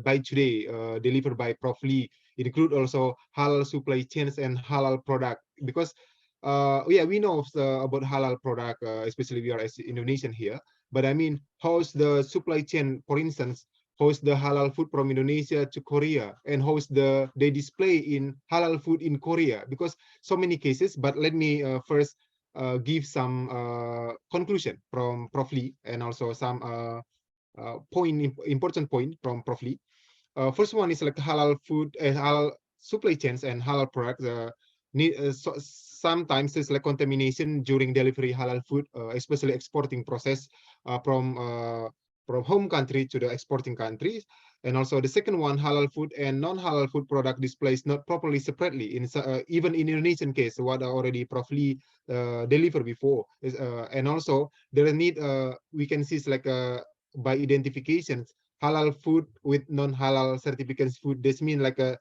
by today delivered by Prof. Lee include also halal supply chains and halal product, because yeah, we know about halal product, especially we are as Indonesian here. But I mean, how's the supply chain, for instance, host the halal food from Indonesia to Korea, and host the display in halal food in Korea, because so many cases. But let me first give some conclusion from Prof. Lee, and also some important point from Prof. Lee. First one is like halal food, halal supply chains and halal products. Sometimes there's like contamination during delivery halal food, especially exporting process from home country to the exporting countries. And also the second one, halal food and non-halal food product displays not properly separately. In even in Indonesian case, what already Prof. Lee delivered before is, and also there need we can see like by identifications halal food with non-halal certificates food. This mean like there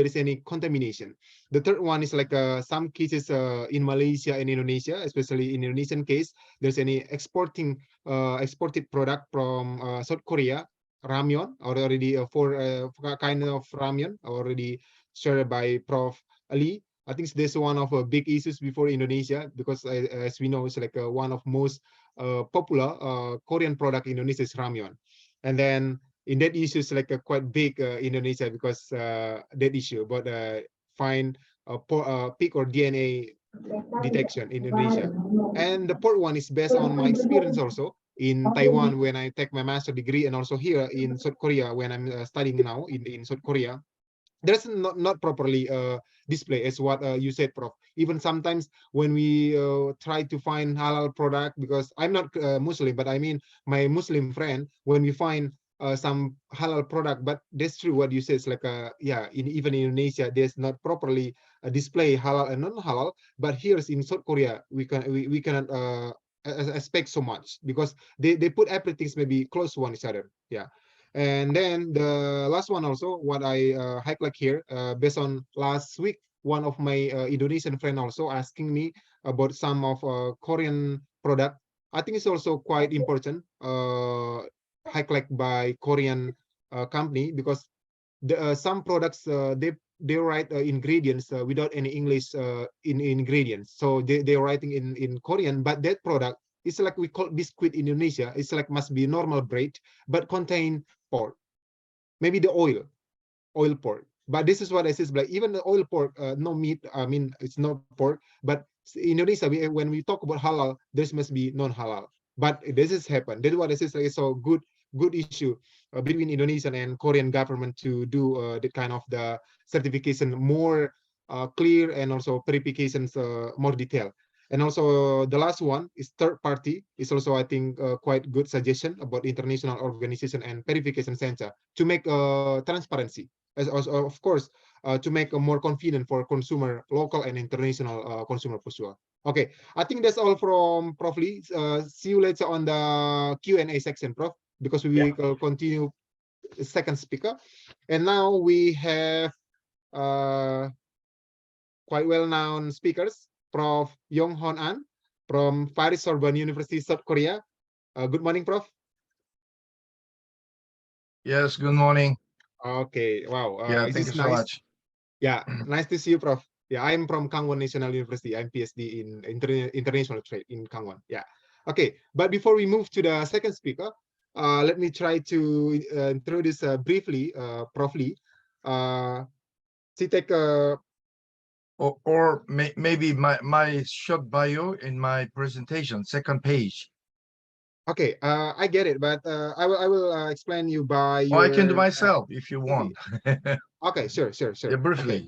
is any contamination. The third one is like some cases in Malaysia and Indonesia, especially in Indonesian case, there's any exported product from South Korea, ramyeon, already for kind of ramyeon already shared by Prof. Ali. I think this is one of big issues before Indonesia, because as we know, it's like one of most popular Korean product in Indonesia is ramyeon. And then in that issue, it's like a quite big Indonesia, because that issue about find pig or DNA detection in Indonesia. And the fourth one is based on my experience also in Taiwan when I take my master degree, and also here in South Korea when I'm studying now in South Korea. There's not properly display as what you said, Prof. Even sometimes when we try to find halal product, because I'm not Muslim, but I mean my Muslim friend, when we find some halal product, but that's true what you said. It's like yeah, even in Indonesia, there's not properly display halal and non-halal. But here in South Korea, we cannot expect so much, because they put everything maybe close to one each other. Yeah. And then the last one also, what I highlight here, based on last week, one of my Indonesian friend also asking me about some of Korean product. I think it's also quite important, highlight by Korean company, because the some products they write ingredients without any English in ingredients. So they're writing in Korean, but that product is like we call biscuit in Indonesia. It's like must be normal bread, but contain pork, maybe the oil pork. But this is what I says, like even the oil pork, no meat. I mean, it's not pork. But in Indonesia, when we talk about halal, this must be non-halal. But this has happened. That's what I says. Like, it's a good issue between Indonesian and Korean government to do the kind of the certification more clear, and also verifications more detailed. And also the last one is third party is also, I think, quite good suggestion about international organization and verification center to make transparency, as also, of course, to make more confident for consumer, local and international consumer for sure. Okay, I think that's all from Prof. Lee. See you later on the Q&A section, Prof, because we will continue second speaker. And now we have quite well-known speakers. Prof. Yong Hon An from Paris Sorbonne University, South Korea. Good morning, Prof. Yes, good morning. Okay, wow. Yeah, thank you so much. Yeah, nice to see you, Prof. Yeah, I'm from Kangwon National University. I'm PhD in international trade in Kangwon. Yeah. Okay, but before we move to the second speaker, let me try to introduce briefly Prof. Lee. She take or maybe my short bio in my presentation, second page. Okay, I get it, but I will explain you by your. Or I can do myself if you want. Okay, sure. Yeah, briefly.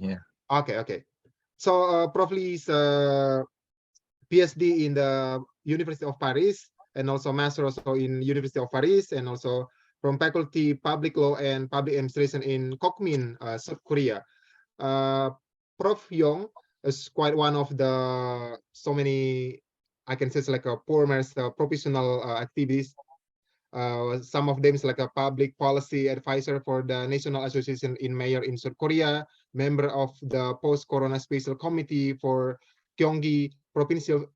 Okay. Yeah. Okay. So Prof. Lee's PhD in the University of Paris, and also master also in University of Paris, and also from Faculty Public Law and Public Administration in Kokmin, South Korea. Prof. Yong is quite one of the so many, I can say it's like a former professional activities. Some of them is like a public policy advisor for the National Association in Mayor in South Korea, member of the Post-Corona Special Committee for Gyeonggi provincial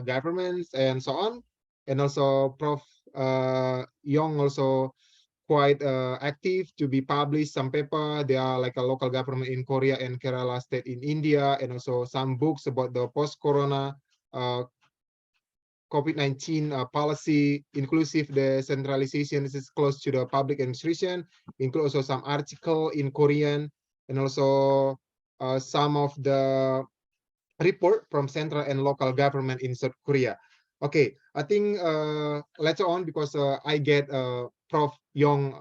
governments, and so on. And also Prof. Yong also quite active to be published some paper. They are like a local government in Korea and Kerala state in India, and also some books about the post-corona COVID-19 policy, inclusive decentralization is close to the public administration. Include also some article in Korean and also some of the report from central and local government in South Korea. Okay, I think later on, because I get Prof. Yong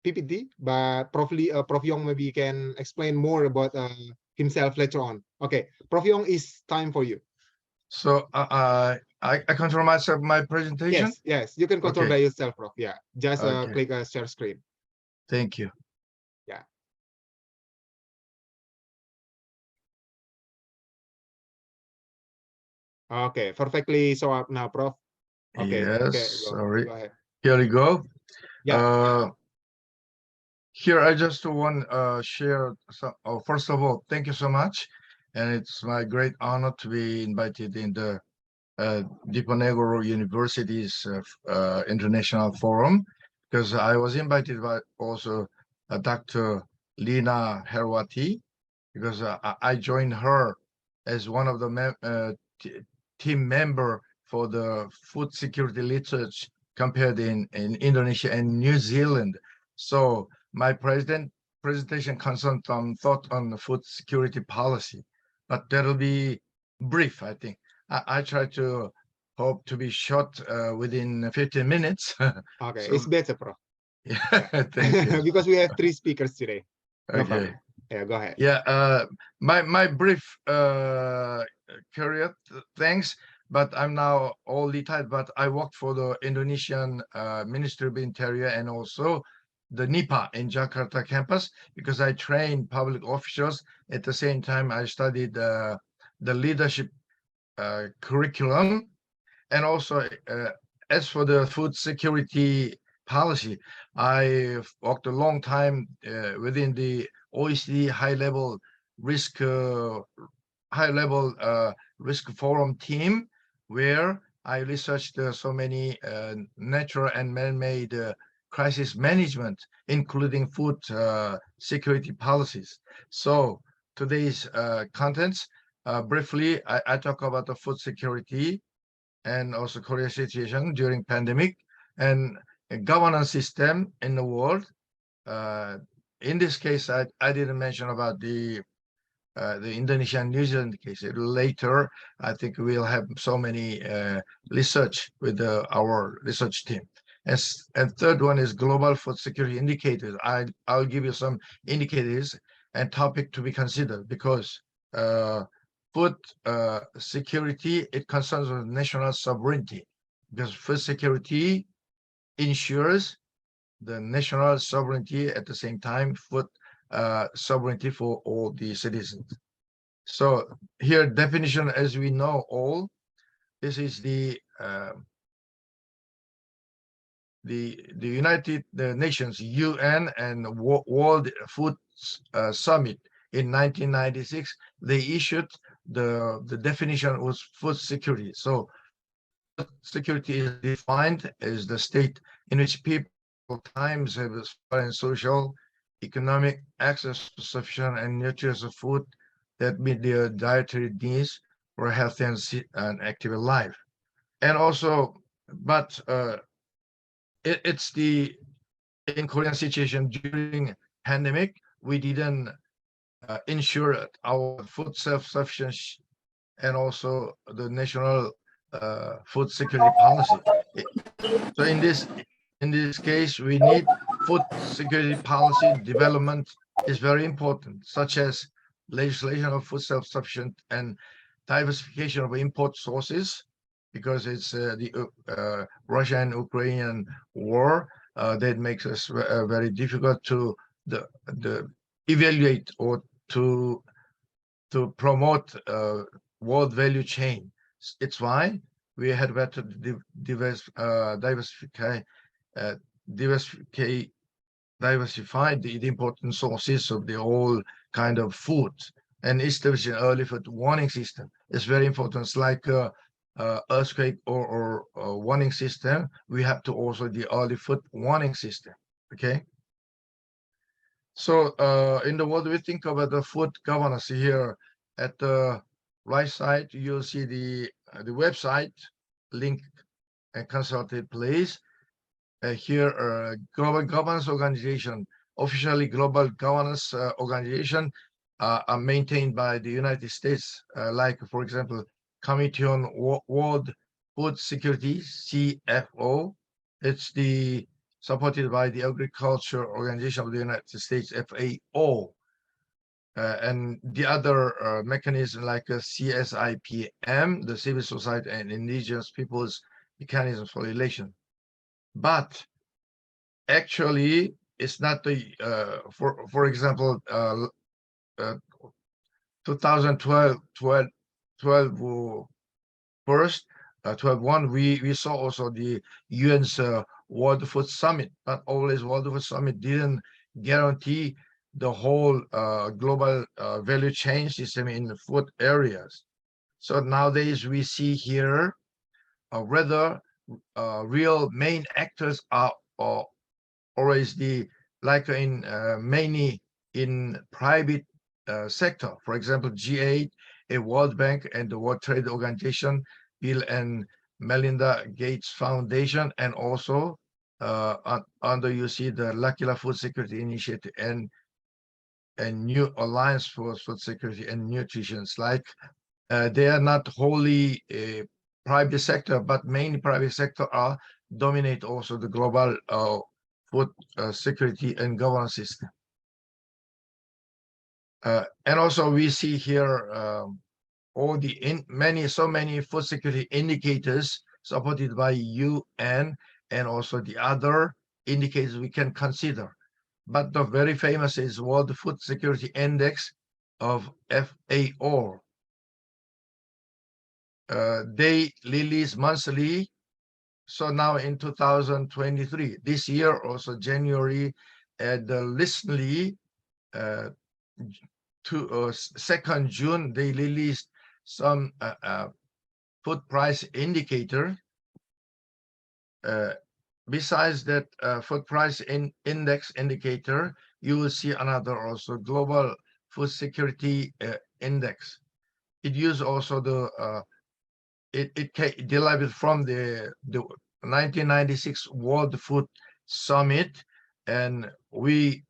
PPT, but Prof. Yong maybe can explain more about himself later on. Okay, Prof. Yong, is time for you. So I control myself, my presentation? Yes, you can control Okay. by yourself, Prof. Yeah, just Okay. click share screen. Thank you. Yeah. Okay, perfectly show up now, Prof. Okay, Yes, okay, sorry. go ahead. Here we go. Yeah. Here I just want share some. Oh, first of all, thank you so much, and it's my great honor to be invited in the Diponegoro University's International Forum, because I was invited by also Dr. Lina Herwati, because I joined her as one of the team member for the food security research compared in Indonesia and New Zealand. So my presentation concerns some thought on the food security policy, but that'll be brief, I think. I try to hope to be short within 15 minutes. Okay, So, it's better, Prof. yeah, thank you. Because we have 3 speakers today. No Okay. problem. Yeah, go ahead. Yeah, my brief career, thanks, but I'm now all retired, but I worked for the Indonesian Ministry of Interior and also the NIPA in Jakarta campus, because I trained public officials. At the same time, I studied the leadership curriculum, and also as for the food security policy, I worked a long time within the OECD high-level risk forum team, where I researched so many natural and man-made crisis management, including food security policies. So today's contents, briefly, I talk about the food security and also Korea's situation during pandemic and a governance system in the world. In this case, I didn't mention about the Indonesian New Zealand case. Later, I think we'll have so many research with our research team. And third one is global food security indicators. I'll give you some indicators and topic to be considered, because food security, it concerns with national sovereignty, because food security ensures the national sovereignty, at the same time food sovereignty for all the citizens. So here definition, as we know all, this is the United Nations, UN, and World Food Summit in 1996. They issued the definition was food security. So security is defined as the state in which people times have and social, economic access to sufficient and nutritious food that meet their dietary needs for a healthy and active life. And also, but it's the in Korean situation during pandemic, we didn't ensure our food self-sufficiency and also the national food security policy. So in this case, we need food security policy development is very important, such as legislation of food self-sufficient and diversification of import sources, because it's the Russia and Ukrainian war that makes us very difficult to the evaluate or to promote world value chain. It's why we had better diversify the important sources of the whole kind of food, and establish an early food warning system. It's very important. It's like earthquake or warning system. We have to also the early food warning system. Okay. So in the world, we think about the food governance. Here at the right side, you'll see the website link and consulted place. Here, global governance organization, officially global governance organization are maintained by the United States, like, for example, Committee on World Food Security, CFO. It's the supported by the Agriculture Organization of the United States, FAO. And the other mechanism like CSIPM, the Civil Society and Indigenous Peoples Mechanism for Relation. But actually, it's not the, for example, 2012, 12 we saw also the UN's World Food Summit, but always World Food Summit didn't guarantee the whole global value chain system in the food areas. So nowadays we see here whether real main actors are always the, like in mainly in private sector. For example, G8, a World Bank and the World Trade Organization, Bill and Melinda Gates Foundation, and also under you see the L'Aquila Food Security Initiative and New Alliance for Food Security and Nutrition. Like they are not wholly a private sector, but mainly private sector are dominate also the global food security and governance system. And also we see here all the so many food security indicators supported by UN and also the other indicators we can consider. But the very famous is World Food Security Index of FAO. They release monthly. So now in 2023, this year also January, recently to 2nd June, they released some food price indicator. Besides that food price index indicator, you will see another also global food security index. It uses also the it derived from the 1996 World Food Summit, and we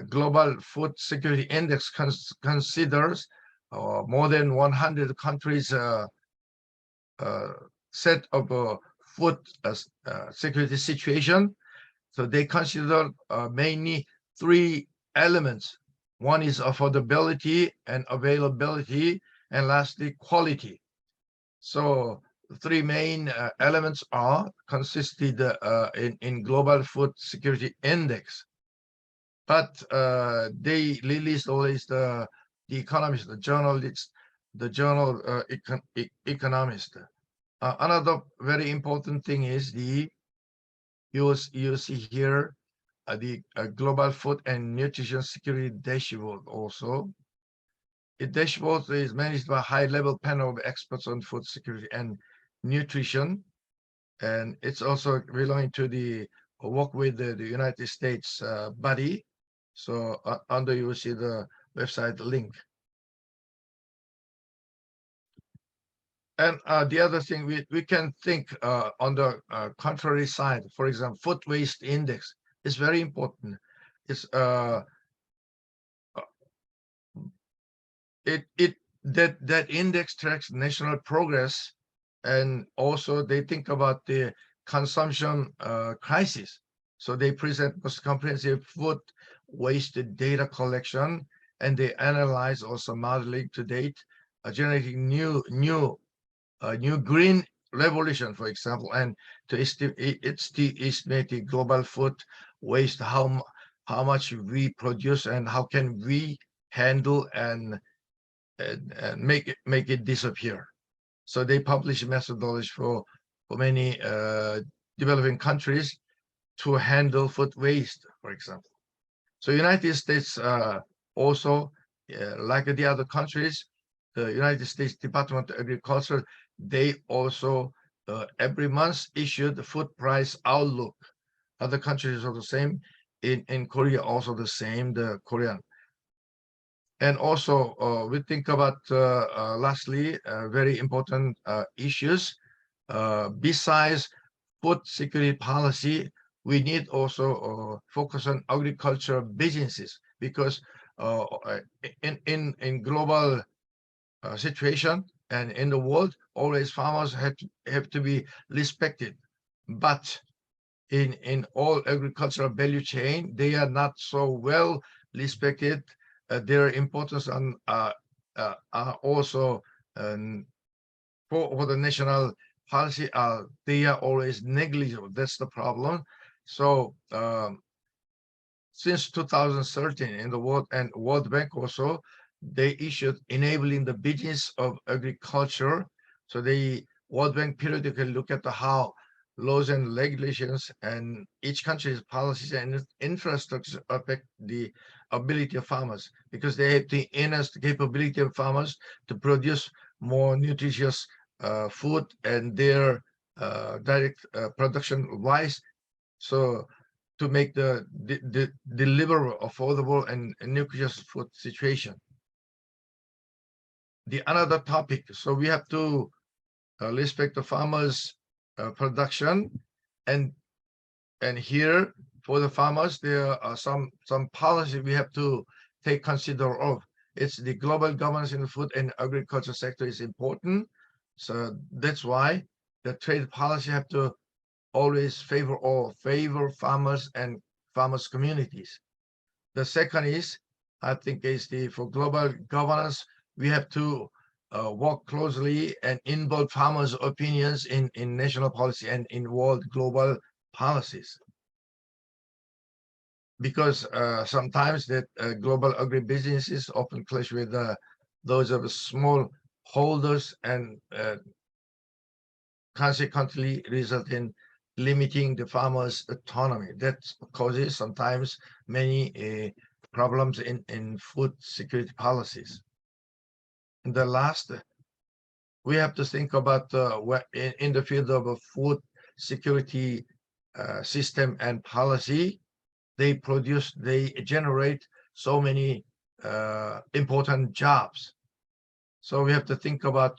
Global Food Security Index considers more than 100 countries set of food security situation. So they consider mainly 3 elements. One is affordability and availability, and lastly quality. So 3 main elements are consisted in Global Food Security Index. But they released always the Economist, the journalist, the journal Economist. Another very important thing is you see here the Global Food and Nutrition Security Dashboard also. The dashboard is managed by a high-level panel of experts on food security and nutrition, and it's also belonging to the work with the United States body. So under you will see the website link. And the other thing we can think on the contrary side, for example, food waste index is very important. It's that index tracks national progress, and also they think about the consumption crisis. So they present most comprehensive food waste data collection, and they analyze also modeling to date, generating new green revolution, for example, and to estimate the global food waste, how much we produce and how can we handle and make it disappear. So they publish methodology for many developing countries to handle food waste, for example. So United States also, like the other countries, the United States Department of Agriculture, they also every month issue the food price outlook. Other countries are the same. In Korea also the same, the Korean. And also we think about lastly very important issues besides food security policy, we need also focus on agricultural businesses, because in global situation and in the world, always farmers have to be respected. But in all agricultural value chain, they are not so well respected. Their importance are also for the national policy, they are always negligible. That's the problem. So since 2013 in the World and World Bank also, they issued enabling the business of agriculture. So the World Bank periodically look at how laws and regulations and each country's policies and infrastructure affect the ability of farmers, because they have to enhance the capability of farmers to produce more nutritious food and their direct production wise. So to make the deliver affordable and nutritious food situation. The another topic, so we have to respect the farmers' production, and here for the farmers there are some policy we have to take consider of. It's the global governance in the food and agriculture sector is important. So that's why the trade policy have to always favor farmers and farmers communities. The second is, I think, is for global governance, we have to work closely and involve farmers' opinions in national policy and in world global policies. Because sometimes that global agribusinesses often clash with those of small holders, and consequently result in limiting the farmers' autonomy. That causes sometimes many problems in food security policies. And the last, we have to think about in the field of food security system and policy. They generate so many important jobs. So we have to think about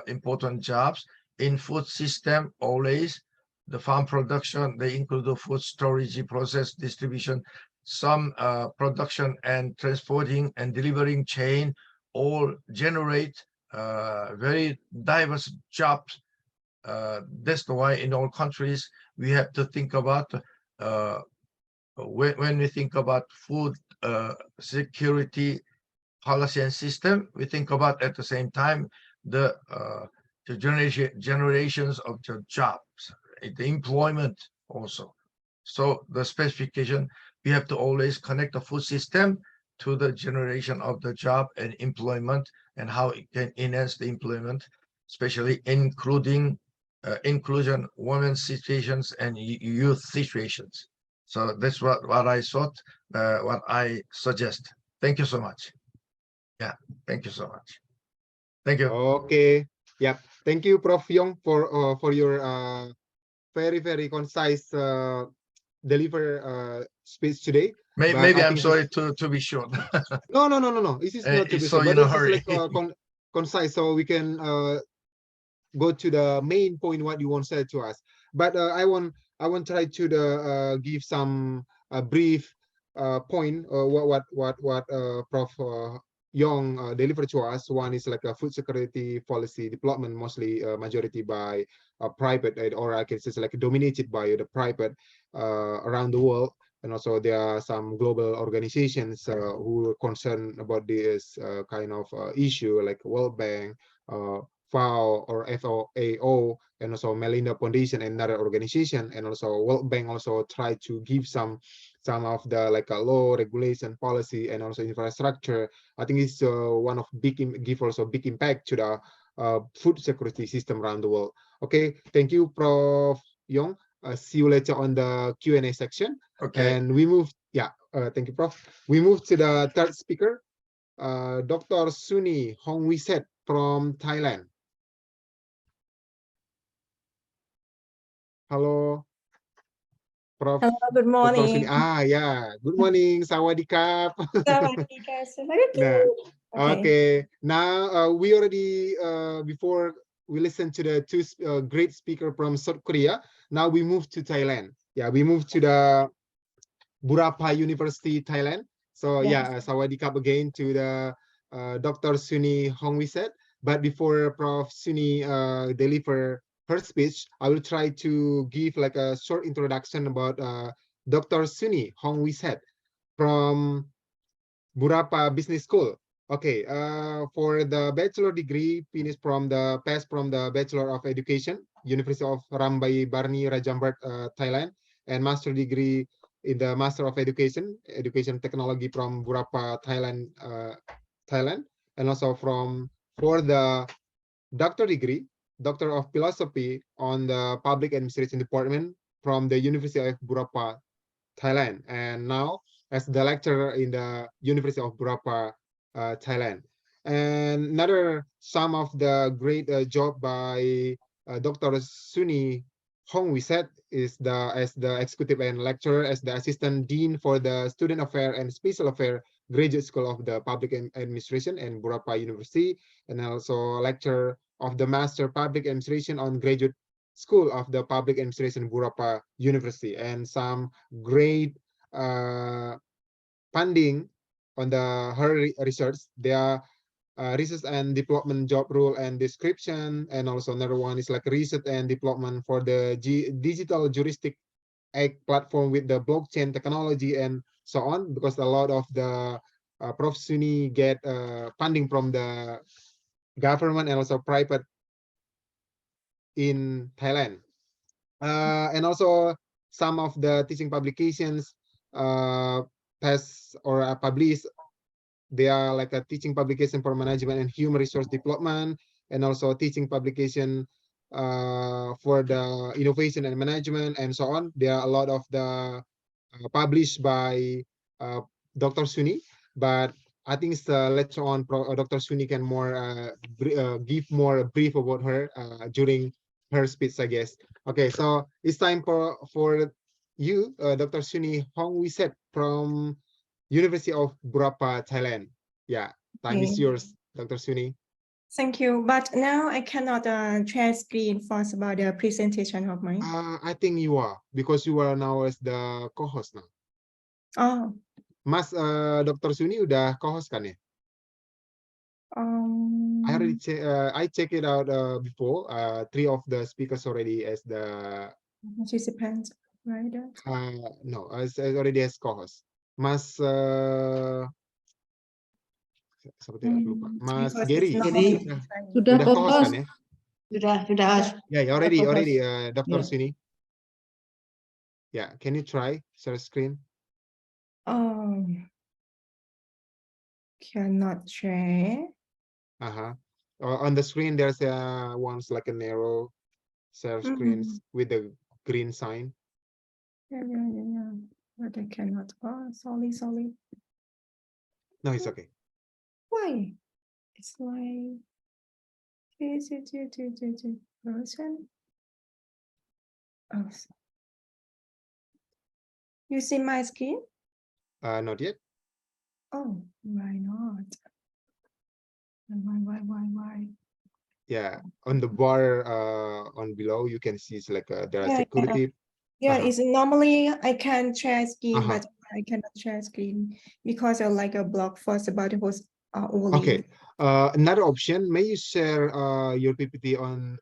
important jobs in food system. Always the farm production, they include the food storage, process, distribution, some production and transporting and delivering chain, all generate very diverse jobs. That's why in all countries we have to think about when we think about food security policy and system, we think about at the same time the generations of the jobs, the employment also. So the specification, we have to always connect the food system to the generation of the job and employment, and how it can enhance the employment, especially including inclusion, women's situations and youth situations. So that's what I thought, what I suggest. Thank you so much. Yeah, thank you so much. Thank you. Okay. Yeah. Thank you, Prof. Yong, for your very concise speech today. Maybe I'm sorry to be short. No. This is not to be short, but this is like concise, so we can go to the main point what you want to say to us. But I want try to give some brief point what Prof. Yong delivered to us. One is like a food security policy development, mostly majority by private, or I can say like dominated by the private around the world. And also there are some global organizations who are concerned about this kind of issue, like World Bank, FAO or FAO, and also Melinda Foundation and another organization. And also World Bank also try to give some of the like a law, regulation, policy, and also infrastructure. I think it's one of give also big impact to the food security system around the world. Okay, thank you, Prof. Yong. See you later on the Q&A section. Okay. And we move, thank you, Prof. We move to the third speaker, Dr. Suni Hongwiset from Thailand. Hello, Prof. Hello, good morning. Yeah, good morning. Sawadee-krap. Sawadee-krap. Okay. Now we already before we listened to the two great speaker from South Korea. Now we move to Thailand. Yeah, we move to the Burapa University, Thailand. So yeah, Sawadee-krap again to the Dr. Suni Hongwiset. But before Prof. Suni deliver her speech, I will try to give like a short introduction about Dr. Suni Hongwiset from Burapa Business School. Okay, for the bachelor degree, finished from the Bachelor of Education, University of Rambai Barni Rajambat, Thailand, and master degree in the Master of Education Technology from Burapa, Thailand, Thailand, and also for the doctor degree, Doctor of Philosophy on the Public Administration Department from the University of Burapa, Thailand, and now as the lecturer in the University of Burapa, Thailand. And another some of the great job by Dr. Suni Hongwiset is as the executive and lecturer as the assistant dean for the Student Affairs and Special Affairs Graduate School of the Public Administration and Burapa University, and also lecturer of the Master Public Administration on Graduate School of the Public Administration Burapa University, and some great funding on her research. There are research and development job role and description, and also another one is like research and development for the digital juristic act platform with the blockchain technology and so on, because a lot of the Prof. Suni get funding from the government and also private in Thailand. And also some of the teaching publications published. They are like a teaching publication for management and human resource development, and also teaching publication for the innovation and management and so on. There are a lot of the published by Dr. Suni, but I think later on Dr. Suni can give more brief about her during her speech, I guess. Okay, so it's time for you, Dr. Suni Hongwiset from University of Burapa, Thailand. Yeah, time is yours, Dr. Suni. Thank you. But now I cannot share screen first about the presentation of mine. I think you are, because you are now as the co-host now. Oh. Mas, Dr. Suni udah co-host kan ya? I check it out before. 3 of the speakers already as the participants, right? No, as already as co-host. Mas seperti lupa. Mas Gary Sudah co-host kan ya? Sudah. Yeah, already Dr. Yeah. Suni. Yeah, can you try share screen? Cannot share. On the screen there's one's like an arrow share screens with the green sign. Yeah. But I cannot. Oh, sorry. No, it's okay. Why? It's like person. Oh. You see my screen? Not yet. Oh, why not? Why? Yeah, on the bar on below you can see it's like there are security. Yeah, it's normally I can share screen, but I cannot share screen because I like a blog first about the host only. Okay. Another option, may you share your PPT on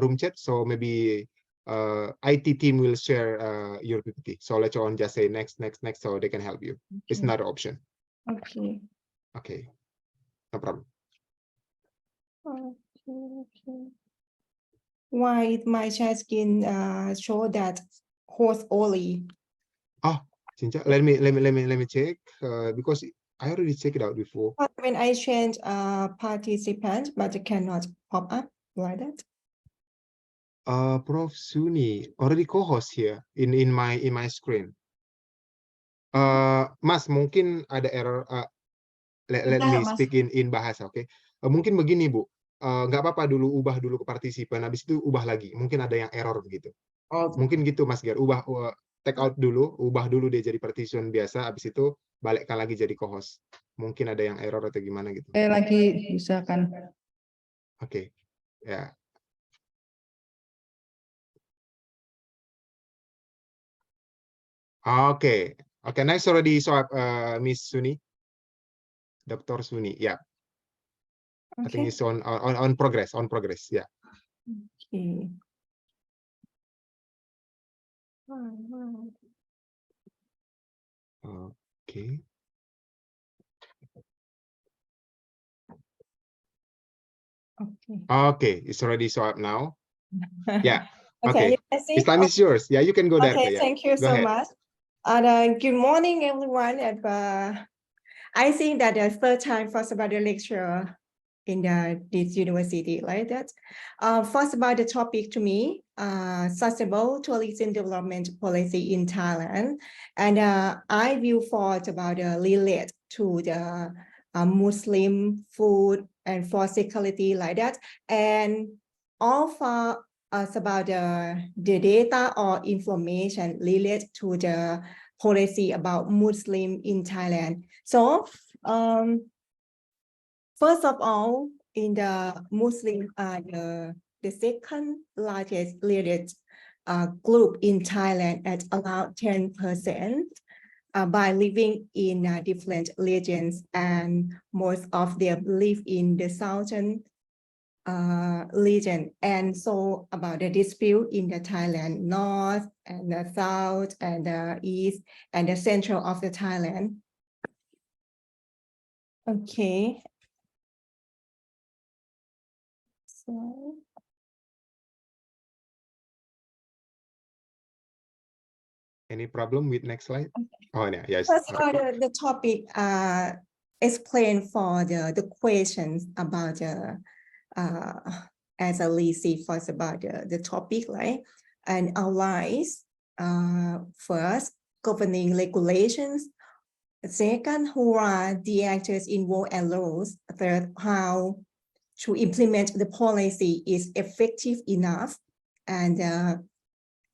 room chat, so maybe IT team will share your PPT. So later on just say next, so they can help you. Okay. It's another option. Okay. No problem. Okay. Why my share screen show that host only? Oh, Cinca, let me check because I already checked it out before. When I change participant, but it cannot pop up like that. Prof. Suni already co-host here in my screen. Mas, mungkin ada error. Let me speak in bahasa, oke? Okay? Mungkin begini, Bu. Nggak apa-apa dulu ubah dulu ke partisipan, habis itu ubah lagi. Mungkin ada yang error begitu. Mungkin gitu, Mas Ger. Take out dulu, ubah dulu dia jadi partisipan biasa, habis itu balikkan lagi jadi co-host. Mungkin ada yang error atau gimana gitu. Lagi bisa kan. Oke. Ya. Okay. Okay, next already saw Miss Suni. Dr. Suni. Yeah. I think Okay. it's on progress, yeah. Okay. Okay. Okay. Okay, it's already saw up now. Yeah. Okay, you Okay. can see? This time is yours. Yeah, you can go there. Okay, Yeah. thank you Go so ahead. much. And good morning, everyone. And I think that the third time first about the lecture in this university like that. First about the topic to me, sustainable tourism development policy in Thailand. And I will thought about relate to the Muslim food and for security like that. And all for us about the data or information related to the policy about Muslim in Thailand. So first of all, in the Muslim are the second largest related group in Thailand at around 10% by living in different regions, and most of them live in the southern region. And so about the dispute in the Thailand north and the south and the east and the central of the Thailand. Okay. So Any problem with next slide? Oh, yeah, yes. first of all, the topic explain for the questions about the as a lead first about the topic, right? And outlines first governing regulations. Second, who are the actors involved and roles. Third, how to implement the policy is effective enough. And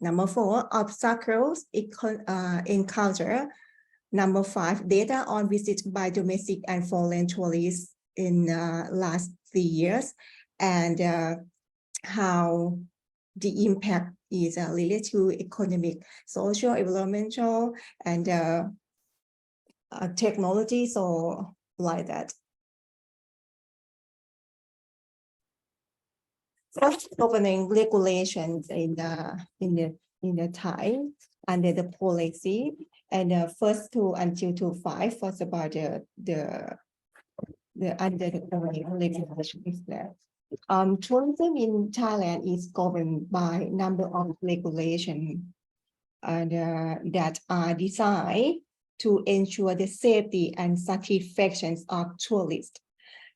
number 4, obstacles encounter. Number 5, data on visits by domestic and foreign tourists in last 3 years, and how the impact is related to economic, social, environmental, and technology, so like that. First, governing regulations in the Thai under the policy, and first 2 until 2.5 was about the under the governing regulations there. Tourism in Thailand is governed by number of regulations that are designed to ensure the safety and satisfaction of tourists,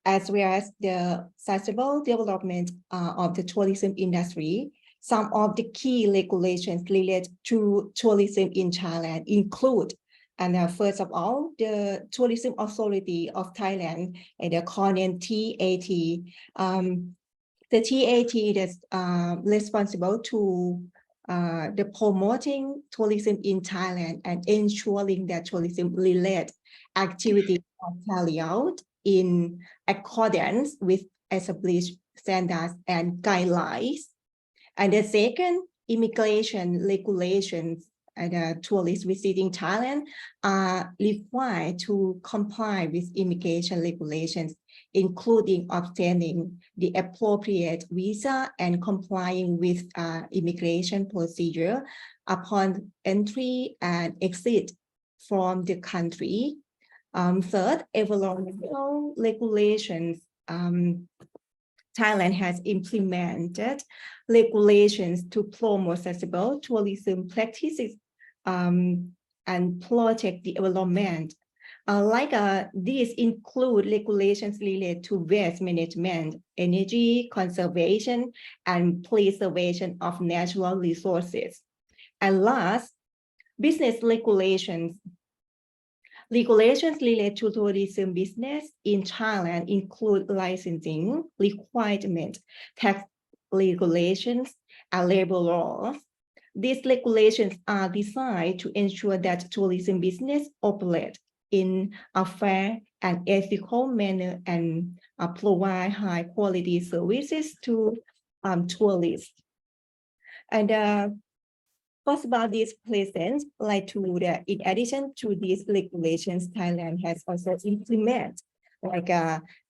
as well as the sustainable development of the tourism industry. Some of the key regulations related to tourism in Thailand include, and first of all, the Tourism Authority of Thailand, and the codename TAT. The TAT is responsible to the promoting tourism in Thailand and ensuring that tourism-related activities are carried out in accordance with established standards and guidelines. And the second, immigration regulations, and tourists visiting Thailand are required to comply with immigration regulations, including obtaining the appropriate visa and complying with immigration procedure upon entry and exit from the country. Third, environmental regulations. Thailand has implemented regulations to promote sustainable tourism practices and protect the environment. These include regulations related to waste management, energy conservation, and preservation of natural resources. And last, business regulations. Regulations related to tourism business in Thailand include licensing requirements, tax regulations, and labor laws. These regulations are designed to ensure that tourism business operates in a fair and ethical manner and provide high quality services to tourists. And First about these presents, like to the, in addition to these regulations, Thailand has also implement, like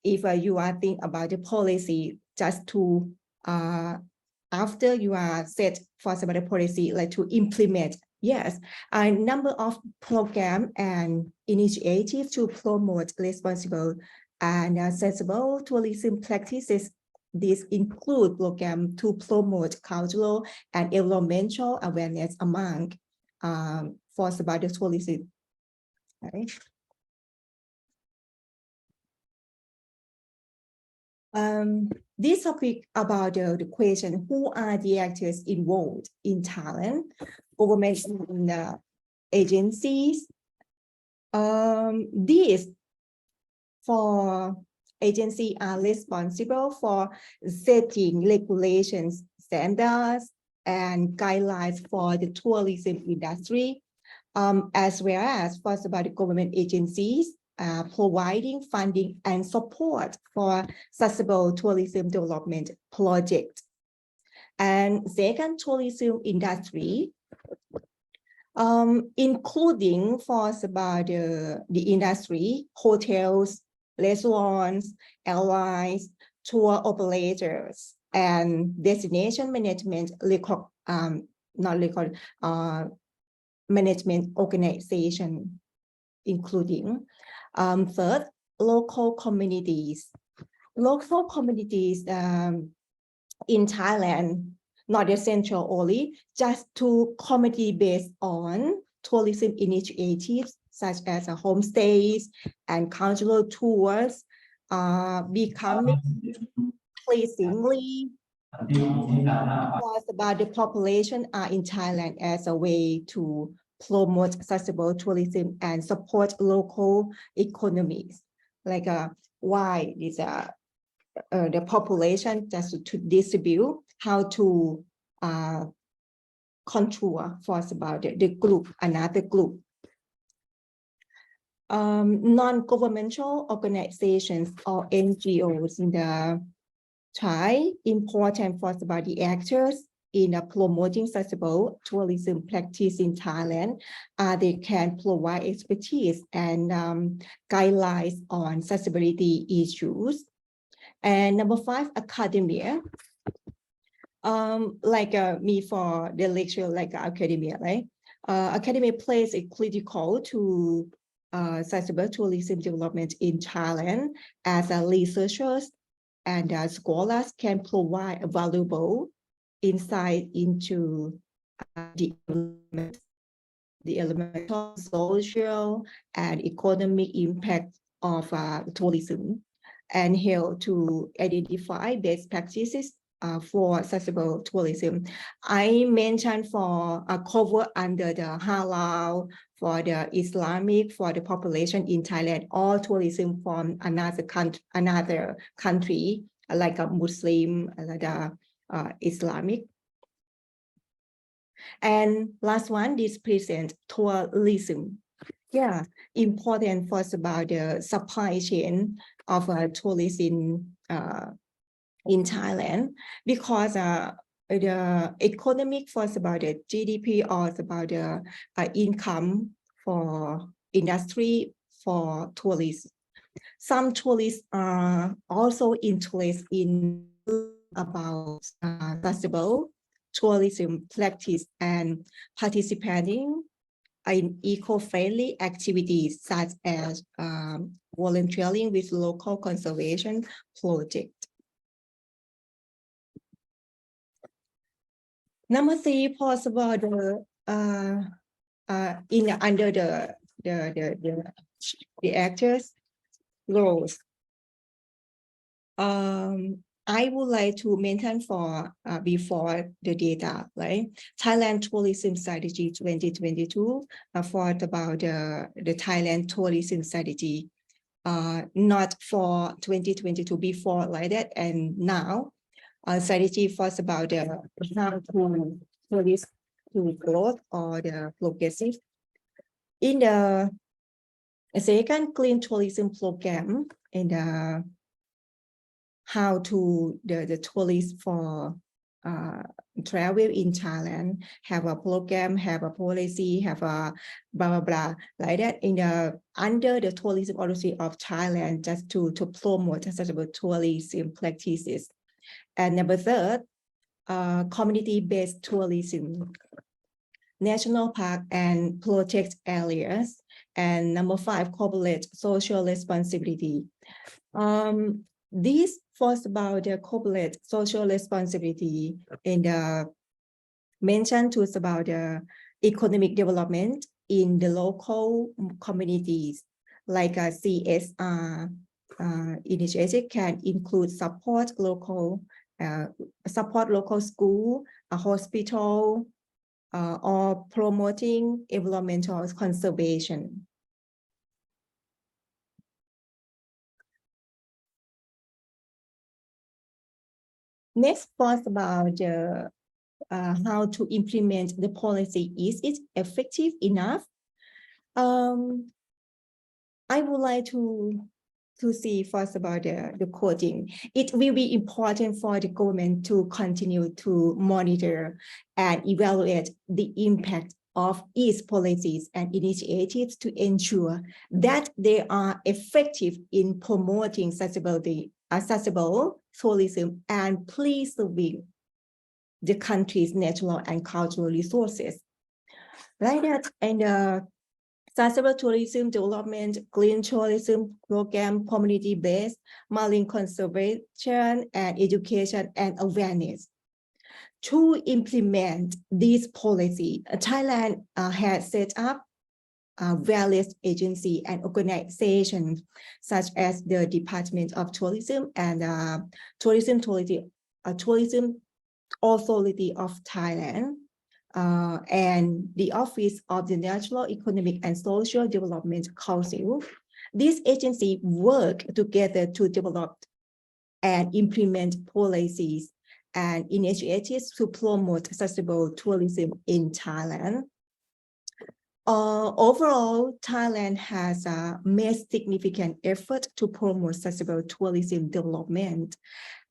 if you are thinking about the policy, just to after you are set for some other policy, like to implement, yes, a number of program and initiatives to promote responsible and sensible tourism practices. These include programs to promote cultural and environmental awareness among for about the tourism. Right. This topic about the question, who are the actors involved in Thailand, government and agencies. These for agencies are responsible for setting regulations, standards, and guidelines for the tourism industry, as well as for about the government agencies, providing funding and support for sustainable tourism development projects. And second, tourism industry, including for about the industry, hotels, restaurants, airlines, tour operators, and destination management management organization, including third, local communities. Local communities in Thailand, not essential only, just to community based on tourism initiatives such as homestays and cultural tours becoming increasingly about the population in Thailand as a way to promote sustainable tourism and support local economies. Like why is the population just to distribute, how to control for about the group, another group. Non-governmental organizations or NGOs in the Thai important for about the actors in promoting sustainable tourism practice in Thailand. They can provide expertise and guidelines on sustainability issues. And number 5, academia. Like me for the lecture, like academia, right? Academia plays a critical to sustainable tourism development in Thailand, as researchers and scholars can provide valuable insight into the elemental, social, and economic impact of tourism, and help to identify best practices for sustainable tourism. I mentioned for a cover under the Halal, for the Islamic, for the population in Thailand, all tourism from another country, like a Muslim, like a Islamic. And last one, this present tourism. Yeah, important for us about the supply chain of tourism in Thailand, because the economic for us about the GDP or about the income for industry for tourists. Some tourists are also interested in about sustainable tourism practice and participating in eco-friendly activities such as volunteering with local conservation projects. Number 3, possible the under the actors roles. I would like to mention for before the data, right? Thailand Tourism Strategy 2022 for about the Thailand Tourism Strategy, not for 2022 before like that, and now strategy for about how to tourist to growth or the progressive. In the second clean tourism program, and how to the tourists for travel in Thailand, have a program, have a policy, have a blah blah blah like that in the under the tourism policy of Thailand, just to promote sustainable tourism practices. And number third, community-based tourism, national park and protect areas. And number 5, corporate social responsibility. This first about the corporate social responsibility in the mentioned to us about the economic development in the local communities, like a CSR initiative can include support local school, a hospital, or promoting environmental conservation. Next, first about how to implement the policy. Is it effective enough? I would like to see first about the quoting. It will be important for the government to continue to monitor and evaluate the impact of its policies and initiatives to ensure that they are effective in promoting accessible tourism and preserving the country's natural and cultural resources. Like that, and sustainable tourism development, green tourism program, community-based, marine conservation and education and awareness. To implement this policy, Thailand has set up various agencies and organizations such as the Department of Tourism and Tourism Authority of Thailand, and the Office of the National Economic and Social Development Council. These agencies work together to develop and implement policies and initiatives to promote sustainable tourism in Thailand. Overall, Thailand has made significant effort to promote sustainable tourism development,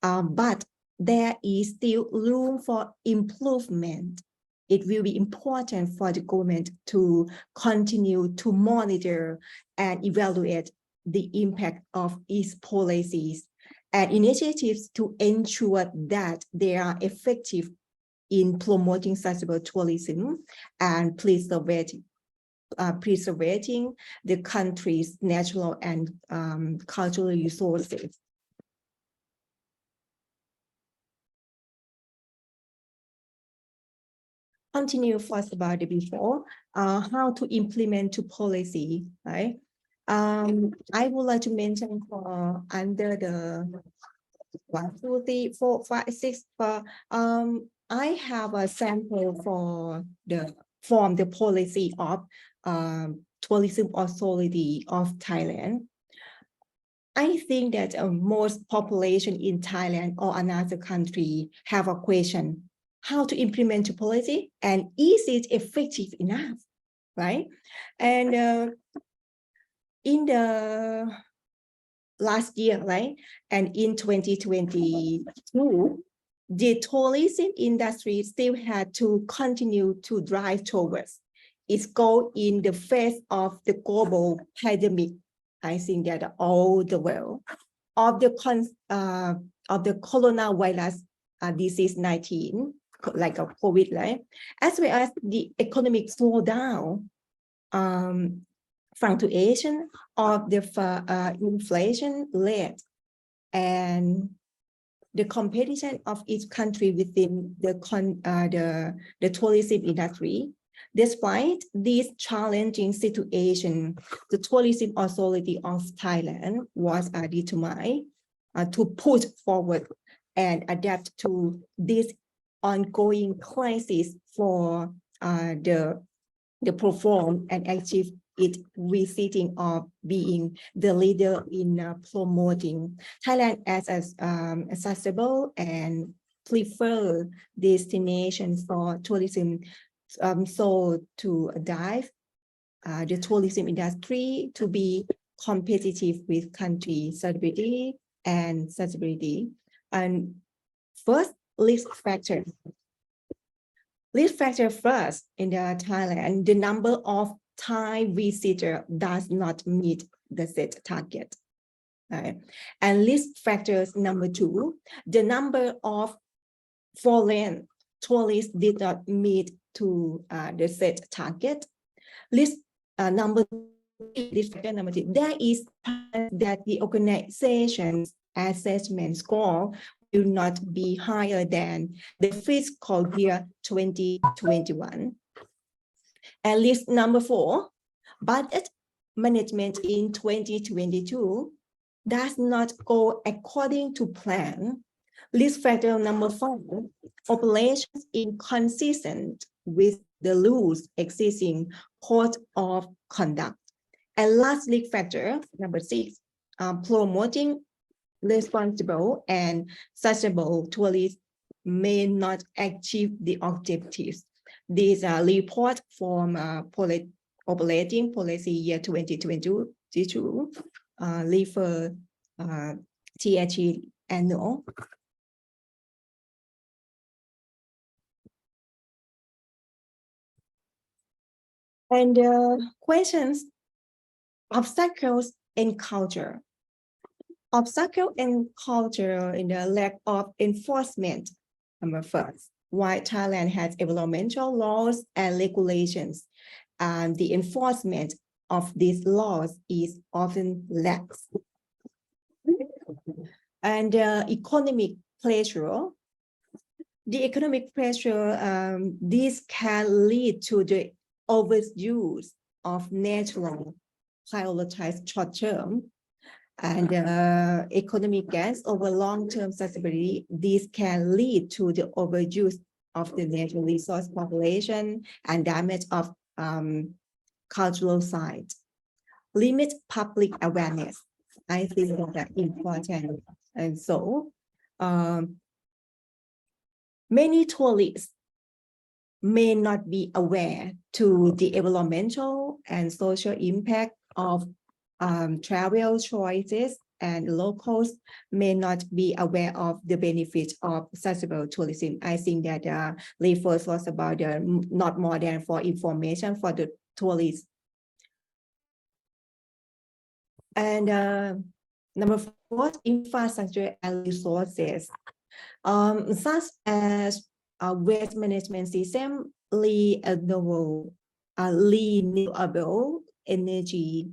but there is still room for improvement. It will be important for the government to continue to monitor and evaluate the impact of its policies and initiatives to ensure that they are effective in promoting sustainable tourism and preserving the country's natural and cultural resources. Continue first about it before, how to implement to policy, right? I would like to mention for under the 1, 2, 3, 4, 5, 6. I have a sample from the policy of Tourism Authority of Thailand. I think that most population in Thailand or another country have a question: how to implement the policy and is it effective enough, right? And in the last year, right, and in 2022, the tourism industry still had to continue to drive towards its goal in the face of the global pandemic. I think that all the world of the coronavirus disease 19, like a COVID, right? As well as the economic slowdown, fluctuation of the inflation rate, and the competition of each country within the tourism industry. Despite this challenging situation, the Tourism Authority of Thailand was determined to push forward and adapt to this ongoing crisis for the perform and achieve it visiting of being the leader in promoting Thailand as accessible and preferred destination for tourism. So to drive the tourism industry to be competitive with country sustainability and sustainability. And first, risk factor. Risk factor first in Thailand, the number of Thai visitors does not meet the set target. Right. And risk factors number 2, the number of foreign tourists did not meet to the set target. Risk number 3, risk factor number 3, there is that the organization's assessment score will not be higher than the fiscal year 2021. And risk number 4, budget management in 2022 does not go according to plan. Risk factor number 5, operations inconsistent with the rules existing code of conduct. And last risk factor number 6, promoting responsible and sustainable tourism may not achieve the objectives. These are reports from operating policy year 2022, refer THE annual. And questions, obstacles in culture. Obstacle in culture in the lack of enforcement, number 1. While Thailand has environmental laws and regulations, and the enforcement of these laws is often lax. And economic pressure. The economic pressure, this can lead to the overuse of natural prioritized short-term and economic gains over long-term sustainability. This can lead to the overuse of the natural resource population and damage of cultural sites. Limit public awareness. I think that's important. And so many tourists may not be aware to the environmental and social impact of travel choices, and locals may not be aware of the benefits of sustainable tourism. I think that the first was about not more than for information for the tourists. And number 4, infrastructure and resources, such as waste management system, renewable energy,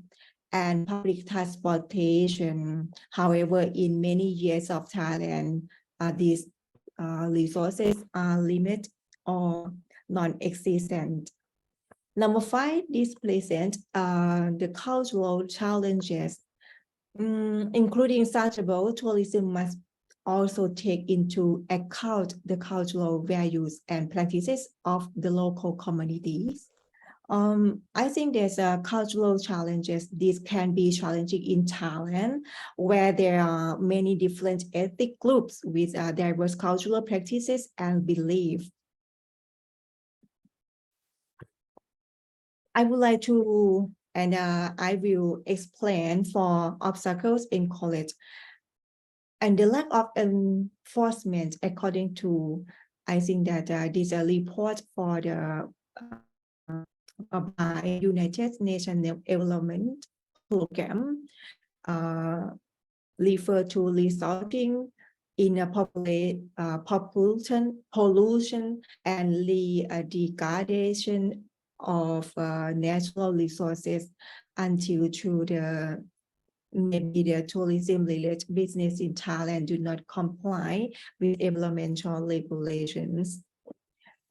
and public transportation. However, in many years of Thailand, these resources are limited or non-existent. Number 5, this presents the cultural challenges, including sustainable tourism must also take into account the cultural values and practices of the local communities. I think there's cultural challenges. These can be challenging in Thailand, where there are many different ethnic groups with diverse cultural practices and beliefs. I would like to, and I will explain for obstacles in college. And the lack of enforcement, according to, I think that this is a report for the by United Nations Development Program, refer to resulting in a pollution and the degradation of natural resources until through the maybe the tourism-related business in Thailand do not comply with environmental regulations.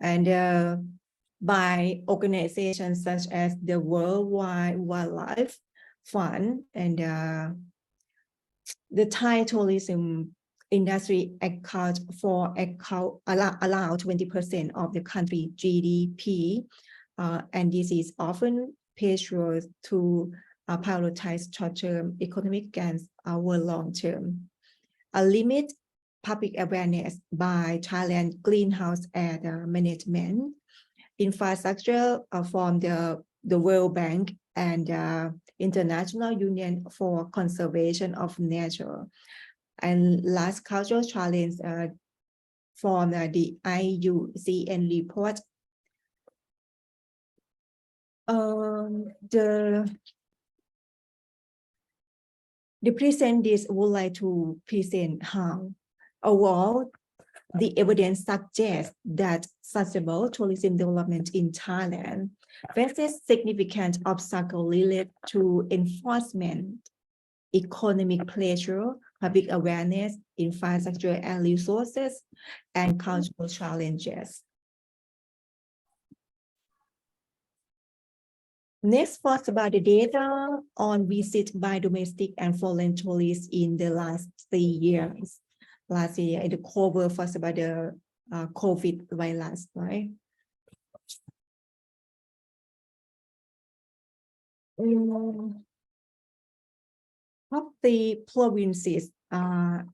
And by organizations such as the World Wildlife Fund and the Thai tourism industry account for around 20% of the country GDP, and this is often pursued to prioritize short-term economic gains over long-term. A limit public awareness by Thailand greenhouse gas management, infrastructure from the World Bank and International Union for Conservation of Nature. And last cultural challenge, from the IUCN report. The presenters would like to present how overall the evidence suggests that sustainable tourism development in Thailand faces significant obstacles related to enforcement, economic pressure, public awareness, infrastructure and resources, and cultural challenges. Next, first about the data on visit by domestic and foreign tourists in the last 3 years. Last year, in the cover first about the COVID virus, right? Of the provinces, I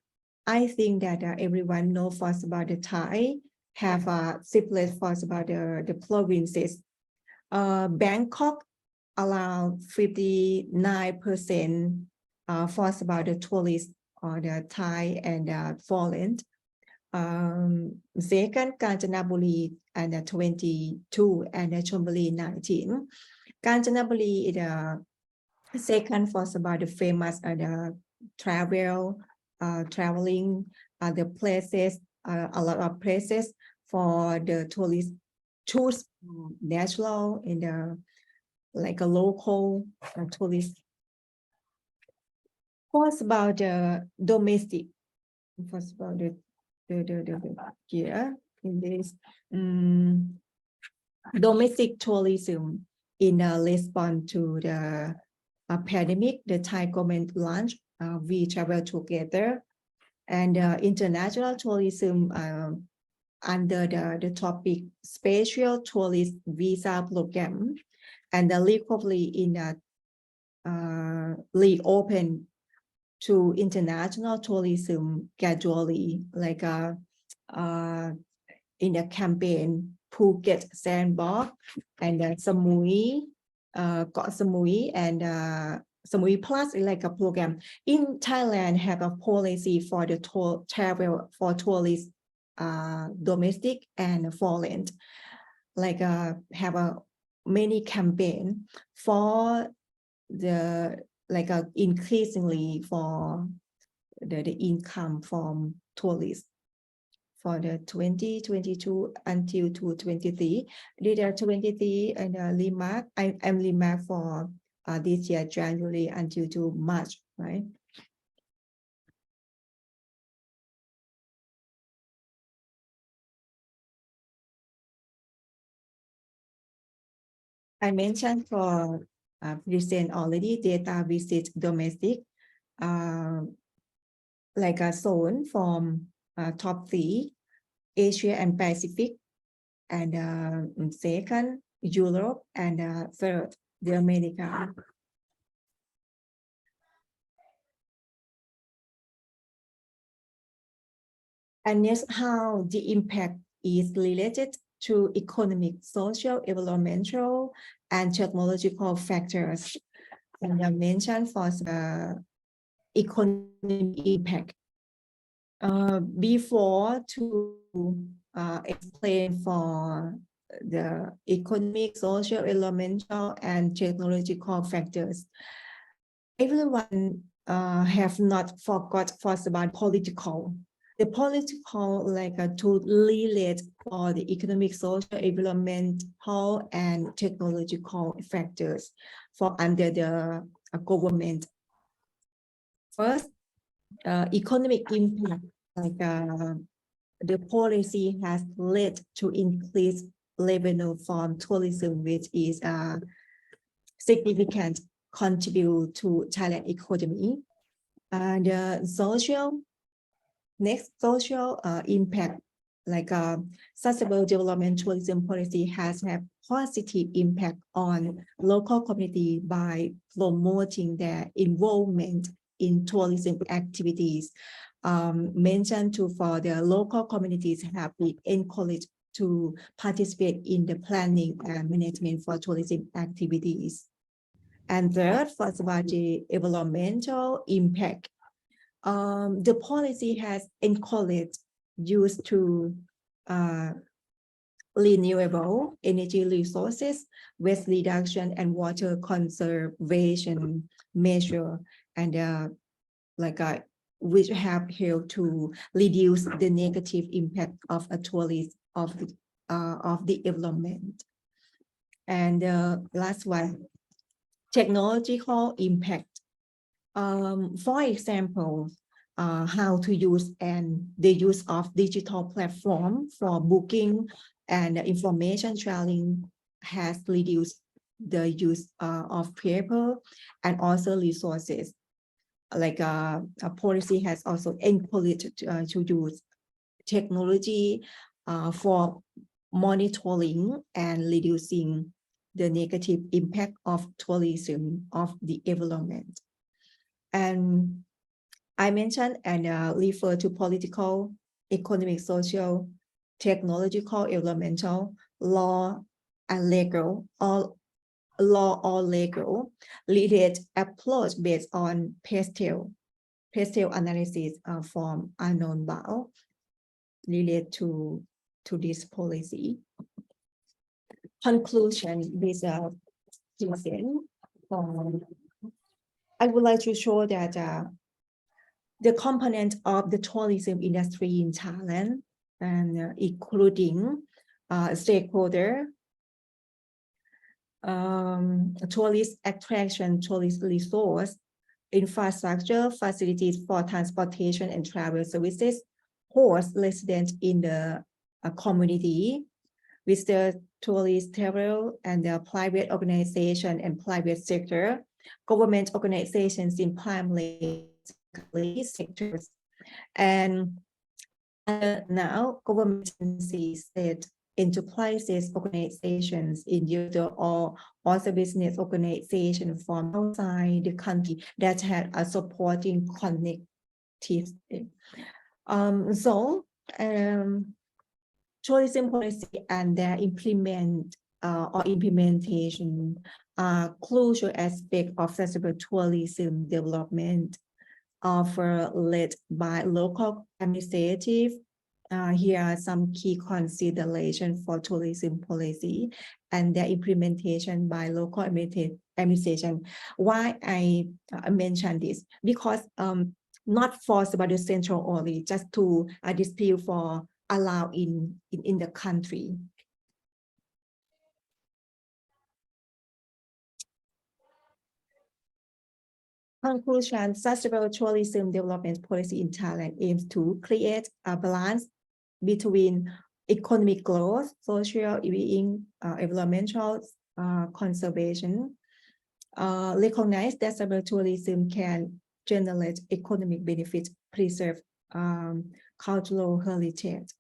think that everyone knows first about the Thai have a separate first about the provinces. Bangkok around 59% first about the tourists or the Thai and foreign. Second, Kanchanaburi and 22 and Chonburi 19. Kanchanaburi is the second first about the famous traveling the places, a lot of places for the tourists choose natural in the like a local tourist. First about the domestic. First about the here in this domestic tourism in response to the pandemic, the Thai government launched We Travel Together, and international tourism under the topic Special Tourist Visa Program, and the recovery in reopen to international tourism gradually, like in the campaign Phuket Sandbox and Samui, Got Samui and Samui Plus, like a program. In Thailand, have a policy for the travel for tourists, domestic and foreign, like have a many campaign for the like increasingly for the income from tourists for the 2022 until 2023. These are 23 and remark. I'm remark for this year January until to March, right? I mentioned for present already data visit domestic, like a zone from top 3, Asia and Pacific, and second, Europe, and third, the America. And yes, how the impact is related to economic, social, environmental, and technological factors. And I mentioned for the economic impact. Before to explain for the economic, social, environmental, and technological factors, everyone have not forgot first about political. The political, like to relate for the economic, social, environmental, and technological factors for under the government. First, economic impact, like the policy has led to increased revenue from tourism, which is a significant contribute to Thailand economy. And social impact, like sustainable development tourism policy has had positive impact on local community by promoting their involvement in tourism activities. Mentioned to for the local communities have been encouraged to participate in the planning and management for tourism activities. And third, first about the environmental impact. The policy has encouraged use to renewable energy resources, waste reduction, and water conservation measure, and which have helped to reduce the negative impact of a tourist of the development. And last one, technological impact. For example, how to use and the use of digital platform for booking and information sharing has reduced the use of paper and also resources. Like a policy has also encouraged to use technology for monitoring and reducing the negative impact of tourism of the development. And I mentioned and refer to political, economic, social, technological, environmental, law, and legal, all law or legal related approach based on pastel analysis from unknown bound related to this policy. Conclusion with I would like to show that the component of the tourism industry in Thailand, and including stakeholder, tourist attraction, tourist resource, infrastructure, facilities for transportation and travel services, host residents in the community, visitor, tourist, travel, and the private organization and private sector, government organizations in primary sectors, and now government agencies, state enterprises, organizations, individual or also business organizations from outside the country that had a supporting connectivity. Tourism policy and their implementation are crucial aspect of sustainable tourism development, offer led by local administrative. Here are some key considerations for tourism policy and their implementation by local administration. Why I mention this? Because not forced by the central only, just to dispute for allow in the country. Conclusion, sustainable tourism development policy in Thailand aims to create a balance between economic growth, social well-being, environmental conservation. Recognize that sustainable tourism can generate economic benefits, preserve cultural heritage,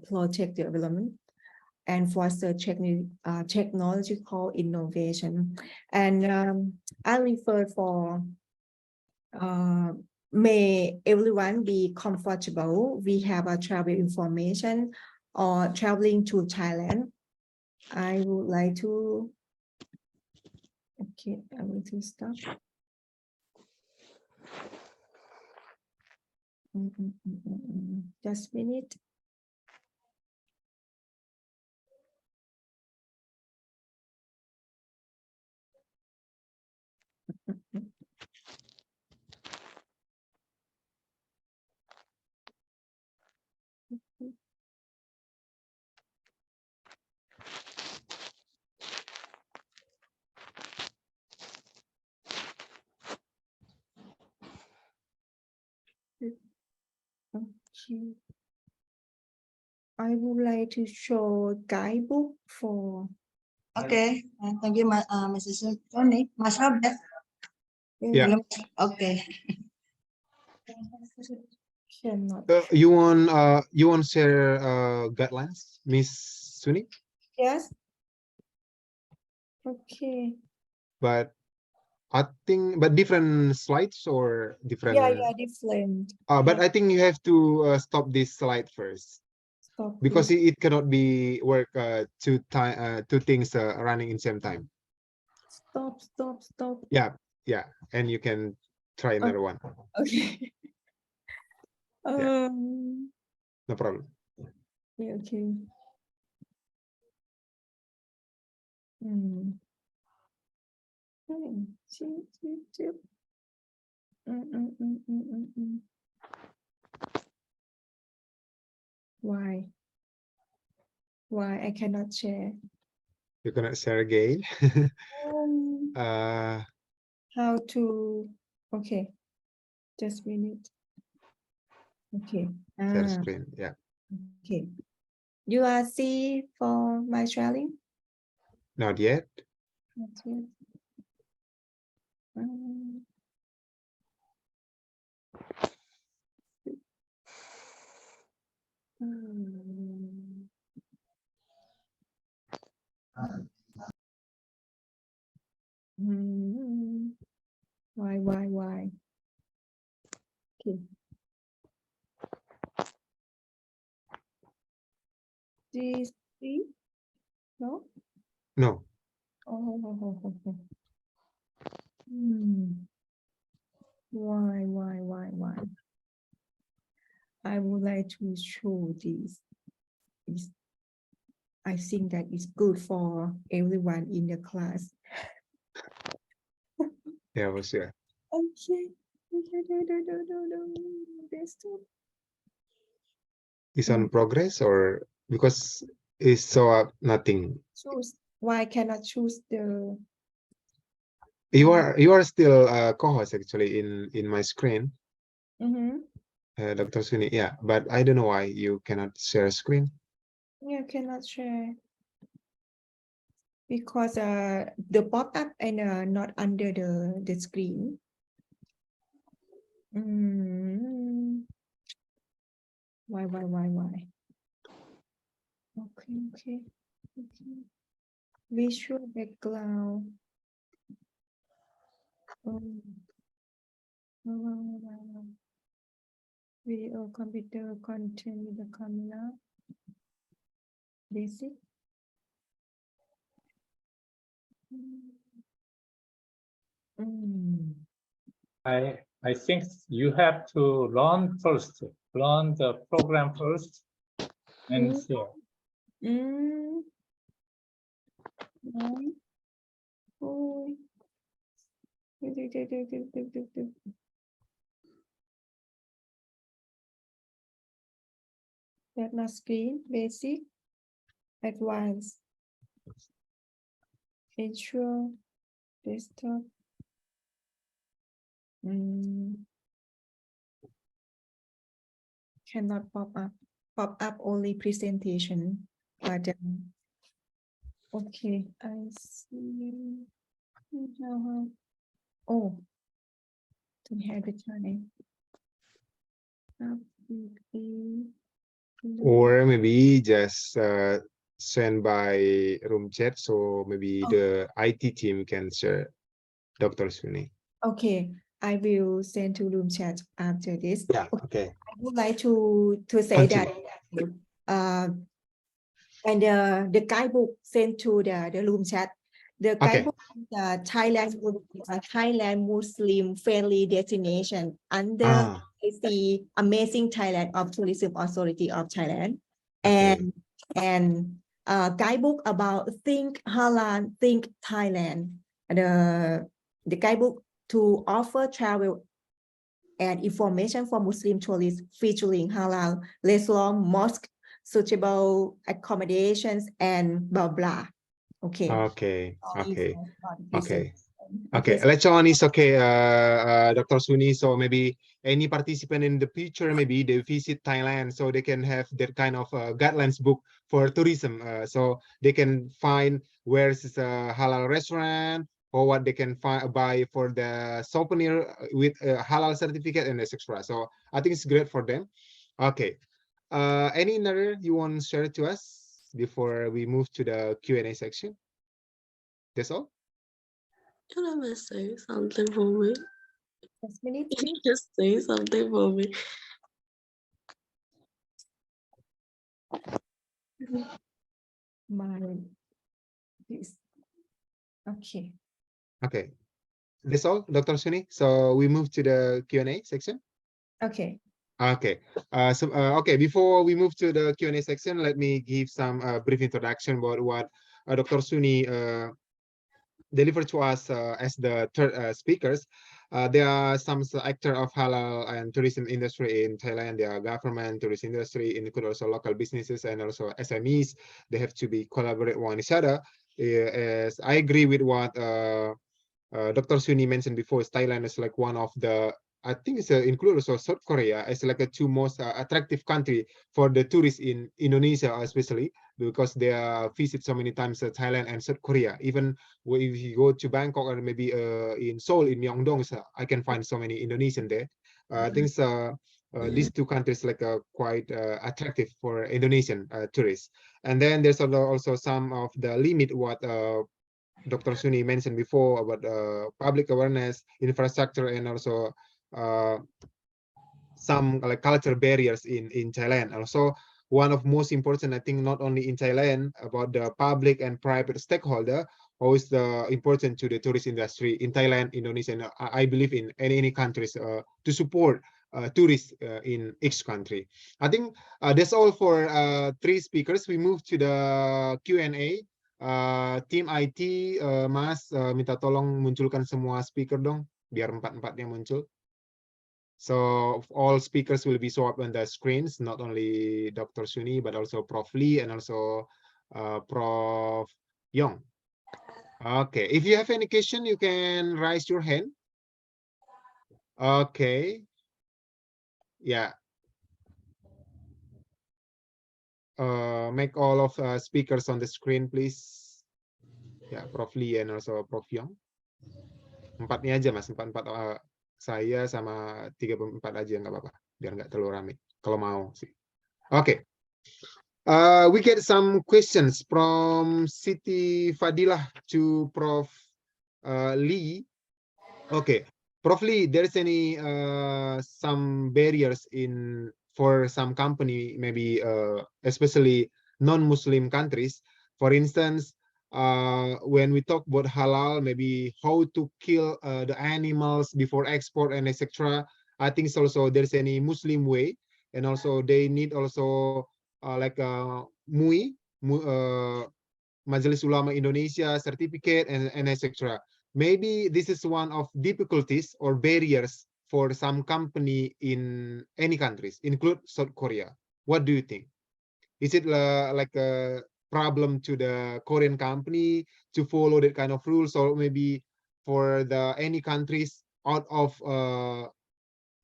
protect development, and foster technological innovation. And I refer for may everyone be comfortable. We have a travel information or traveling to Thailand. I would like to, okay, I want to stop. Just a minute. Okay. I would like to show guidebook for. Okay, thank you, Mrs. Tony. Mas Robert. Yeah. Okay. You want share guidelines, Miss Suni? Yes. Okay. But I think, but different slides or different. Yeah, different. But I think you have to stop this slide first. Stop because this. it cannot be work two things running in same time. Stop. Yeah, and you can try another one. Okay. Yeah. No problem. Yeah, okay. Mm. Chip, chip, chip. Why? Why I cannot share? You cannot share again. How to? Okay, just a minute. Okay. Share screen. Yeah. Okay. You are see for my sharing? Not yet. Not yet. Why? Okay. This see? No? No. Oh. Why? I would like to show this. I think that is good for everyone in the class. Yeah, for sure. Okay. That's all. Is on progress or because it's so nothing. Choose. Why cannot choose the? You are still co-host actually in my screen. Dr. Suni, yeah, but I don't know why you cannot share screen. Yeah, cannot share because the pop-up and not under the screen. Why? Okay. Visual background. Video, computer, content with the camera. Basic. I think you have to learn the program first, and share. That not screen, basic, advanced, intro, desktop. Cannot pop up only presentation, but okay, I see. Oh, don't have the time. Or maybe just send by room chat, so maybe the IT team can share. Dr. Suni. Okay, I will send to room chat after this. Yeah. Okay. I would like to say that and the guidebook sent to the room chat. The guidebook is Thailand Muslim friendly destination under the Amazing Thailand of Tourism Authority of Thailand, and guidebook about Think Halal, Think Thailand. The guidebook to offer travel and information for Muslim tourists featuring halal restaurant, mosque, suitable accommodations, and blah blah. Okay. Later on is okay, Dr. Suni. So maybe any participant in the future, maybe they visit Thailand, so they can have that kind of guidelines book for tourism. So they can find where is a halal restaurant or what they can buy for the souvenir with a halal certificate and etc. So I think it's great for them. Okay. Any other you want to share to us before we move to the Q&A section? That's all. Can I say something for me? Just minute, just say something for me. Okay. Okay. That's all, Dr. Suni. So we move to the Q&A section. Okay. Okay. Okay. Before we move to the Q&A section, let me give some brief introduction about what Dr. Suni delivered to us as the third speakers. There are some actor of halal and tourism industry in Thailand. There are government, tourist industry, include also local businesses and also SMEs. They have to be collaborate one each other. As I agree with what Dr. Suni mentioned before, Thailand is like one of the, I think it's include also South Korea as like a two most attractive country for the tourists in Indonesia, especially because they visit so many times Thailand and South Korea. Even if you go to Bangkok or maybe in Seoul, in Myeongdong, I can find so many Indonesian there. I think these two countries like quite attractive for Indonesian tourists. And then there's also some of the limit what Dr. Suni mentioned before about public awareness, infrastructure, and also some like culture barriers in Thailand. Also, one of most important, I think, not only in Thailand, about the public and private stakeholder, always the important to the tourist industry in Thailand, Indonesia, and I believe in any countries to support tourists in each country. I think that's all for three speakers. We move to the Q&A. Tim IT, Mas, minta tolong munculkan semua speaker dong, biar empat-empatnya muncul. So all speakers will be shown up on the screens, not only Dr. Suni, but also Prof. Lee and also Prof. Yong. Okay, if you have any question, you can raise your hand. Okay. Yeah. Make all of speakers on the screen, please. Ya, Prof. Lee and also Prof. Yong. Empatnya aja, Mas. Empat-empat saya sama 34 aja, nggak apa-apa. Biar nggak terlalu rame. Kalau mau sih. Oke. We get some questions from Siti Fadilah to Prof. Lee. Okay. Prof. Lee, there's any some barriers for some company, maybe especially non-Muslim countries. For instance, when we talk about halal, maybe how to kill the animals before export and etc. I think also there's any Muslim way, and also they need also like MUI, Majelis Ulama Indonesia certificate and etc. Maybe this is one of difficulties or barriers for some company in any countries, include South Korea. What do you think? Is it like a problem to the Korean company to follow that kind of rules, or maybe for the any countries out of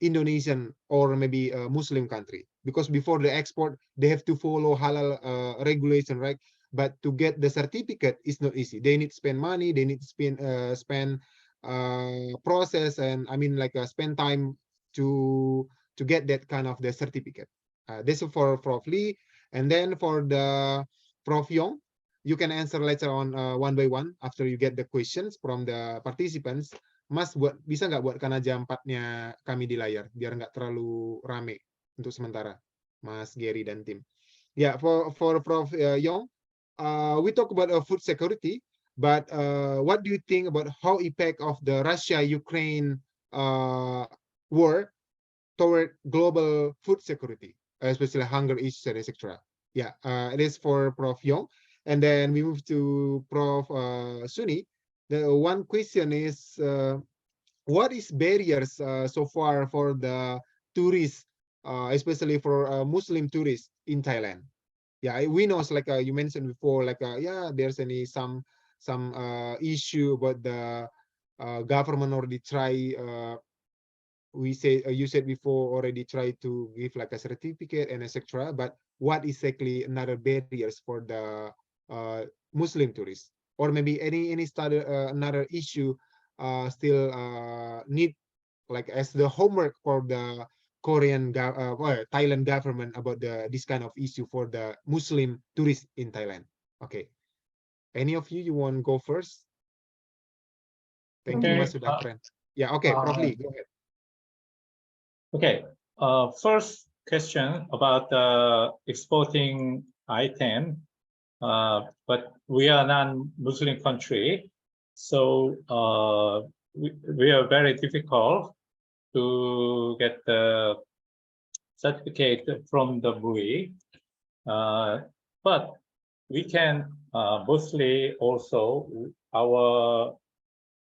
Indonesian or maybe a Muslim country? Because before the export, they have to follow halal regulation, right? But to get the certificate is not easy. They need to spend money. They need to spend process, and I mean like spend time to get that kind of the certificate. This is for Prof. Lee, and then for the Prof. Yong, you can answer later on one by one after you get the questions from the participants. Mas bisa nggak buatkan aja empatnya kami di layar biar nggak terlalu rame untuk sementara, Mas Gary dan tim. Yeah, for Prof. Yong, we talk about food security, but what do you think about how impact of the Russia-Ukraine war toward global food security, especially hunger issues and etc. Yeah, it is for Prof. Yong, and then we move to Prof. Suni. The one question is, what is barriers so far for the tourists, especially for Muslim tourists in Thailand? Yeah, we know it's like you mentioned before, like yeah, there's some issue about the government already try. You said before already try to give like a certificate and etc. But what exactly another barriers for the Muslim tourists, or maybe any study another issue still need like as the homework for the Korean Thailand government about this kind of issue for the Muslim tourists in Thailand? Okay, any of you want to go first? Thank you, Mas sudah keren. Yeah, okay, Prof. Lee, go ahead. Okay, first question about exporting item, but we are non-Muslim country, so we are very difficult to get the certificate from the buoy, but we can mostly also our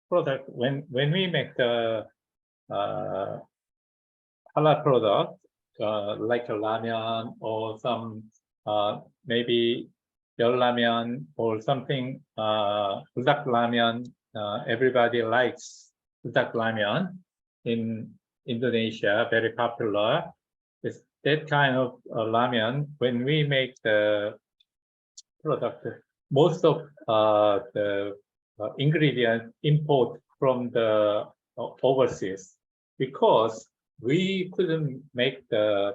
product when we make the halal product like a ramen or some maybe your ramen or something budak ramen. Everybody likes budak ramen in Indonesia, very popular. It's that kind of ramen. When we make the product, most of the ingredients import from the overseas, because we couldn't make the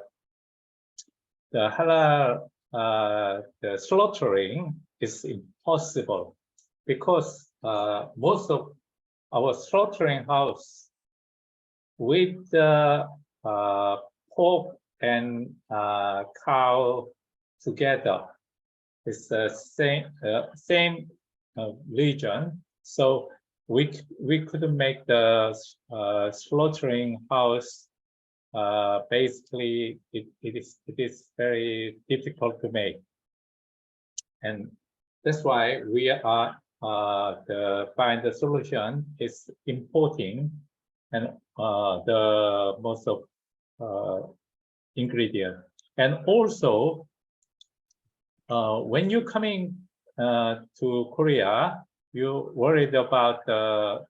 halal the slaughtering is impossible, because most of our slaughtering house with the pork and cow together is the same region, so we couldn't make the slaughtering house. Basically, it is very difficult to make, and that's why we are find the solution is importing and the most of ingredient. And also when you're coming to Korea, you're worried about the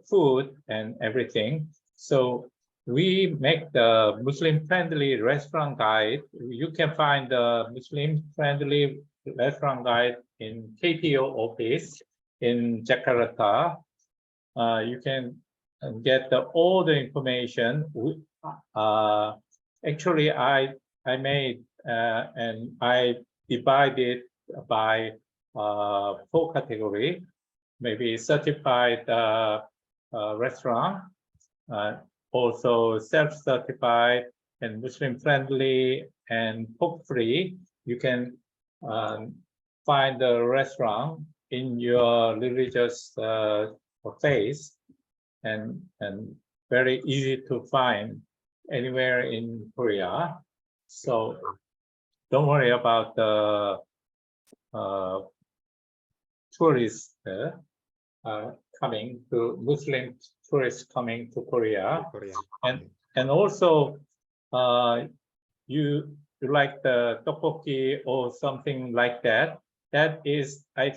food and everything, so we make the Muslim-friendly restaurant guide. You can find the Muslim-friendly restaurant guide in KPO office in Jakarta. You can get all the information. Actually, I made and I divided by 4 categories. Maybe certified restaurant, also self-certified and Muslim-friendly and pork-free. You can find the restaurant in your religious faith, and very easy to find anywhere in Korea. So don't worry about the tourists coming to Muslim tourists coming to Korea. And also you like the tteokbokki or something like that. That is, I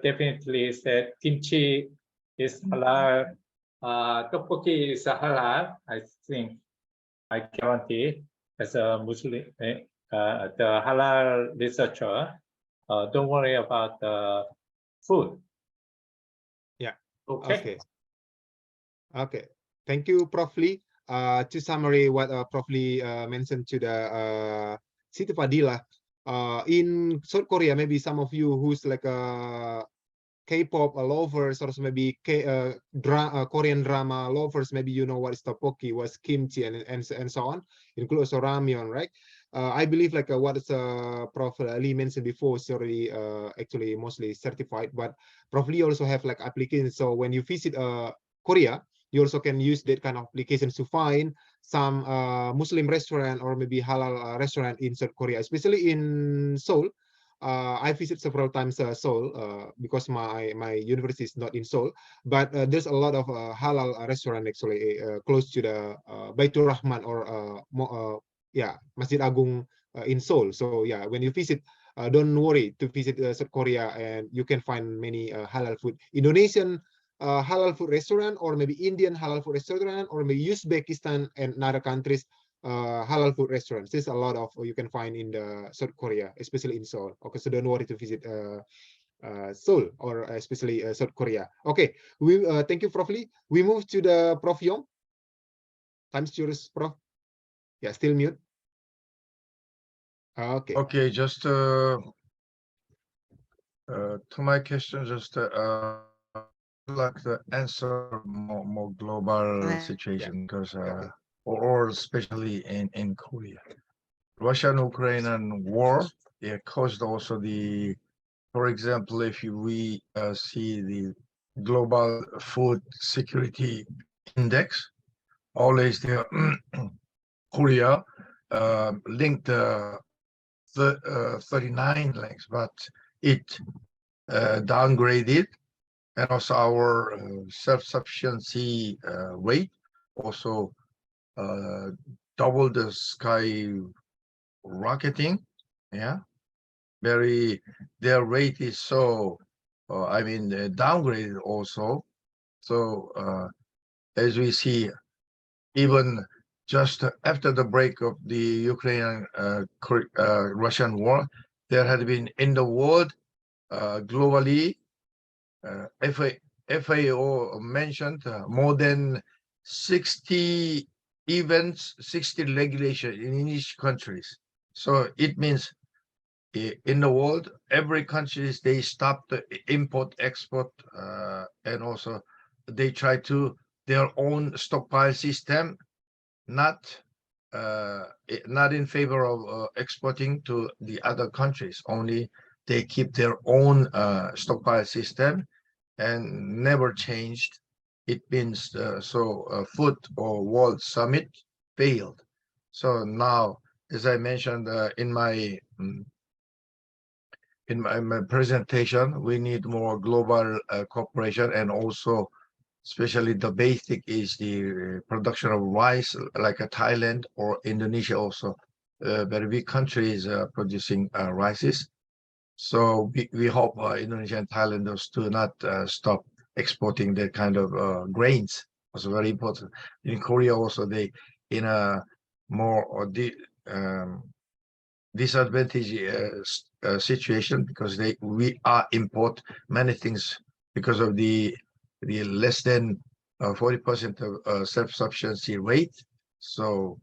definitely said kimchi is halal. Tteokbokki is a halal. I think I guarantee as a Muslim, the halal researcher. Don't worry about the food. Yeah. Okay. Okay. Thank you, Prof. Lee. To summary what Prof. Lee mentioned to the Siti Fadila, in South Korea, maybe some of you who's like a K-pop lovers, or maybe Korean drama lovers, maybe you know what is tteokbokki, what's kimchi, and so on, includes ramyeon, right? I believe like what Prof. Lee mentioned before is already actually mostly certified, but Prof. Lee also have like applications. So when you visit Korea, you also can use that kind of applications to find some Muslim restaurant or maybe halal restaurant in South Korea, especially in Seoul. I visit several times Seoul because my university is not in Seoul, but there's a lot of halal restaurant actually close to the Baitur Rahman or yeah, Masjid Agung in Seoul. So yeah, when you visit, don't worry to visit South Korea, and you can find many halal food, Indonesian halal food restaurant, or maybe Indian halal food restaurant, or maybe Uzbekistan and other countries halal food restaurants. There's a lot of you can find in the South Korea, especially in Seoul. Okay, so don't worry to visit Seoul or especially South Korea. Okay, we thank you, Prof. Lee. We move to the Prof. Yong. Time's yours, Prof. Yeah, still mute. Okay. Okay, just to my question, just like the answer more global situation, because or especially in Korea, Russian-Ukrainian war, it caused also the, for example, if we see the global food security index, always the Korea linked 39 links, but it downgraded, and also our self-sufficiency rate also double the sky rocketing. Yeah, their rate is so downgraded also. So as we see, even just after the break of the Ukrainian Russian war, there had been in the world globally, FAO mentioned more than 60 events, 60 regulations in each countries. So it means in the world, every country, they stop the import, export, and also they try to their own stockpile system, not in favor of exporting to the other countries. Only they keep their own stockpile system and never changed. It means food or world summit failed. So now, as I mentioned in my presentation, we need more global cooperation, and also especially the basic is the production of rice, like Thailand or Indonesia also. Very big countries producing rices. So we hope Indonesia and Thailand to not stop exporting that kind of grains. Also very important. In Korea also, they in a more disadvantaged situation, because we are import many things because of the less than 40% of self-sufficiency rate. So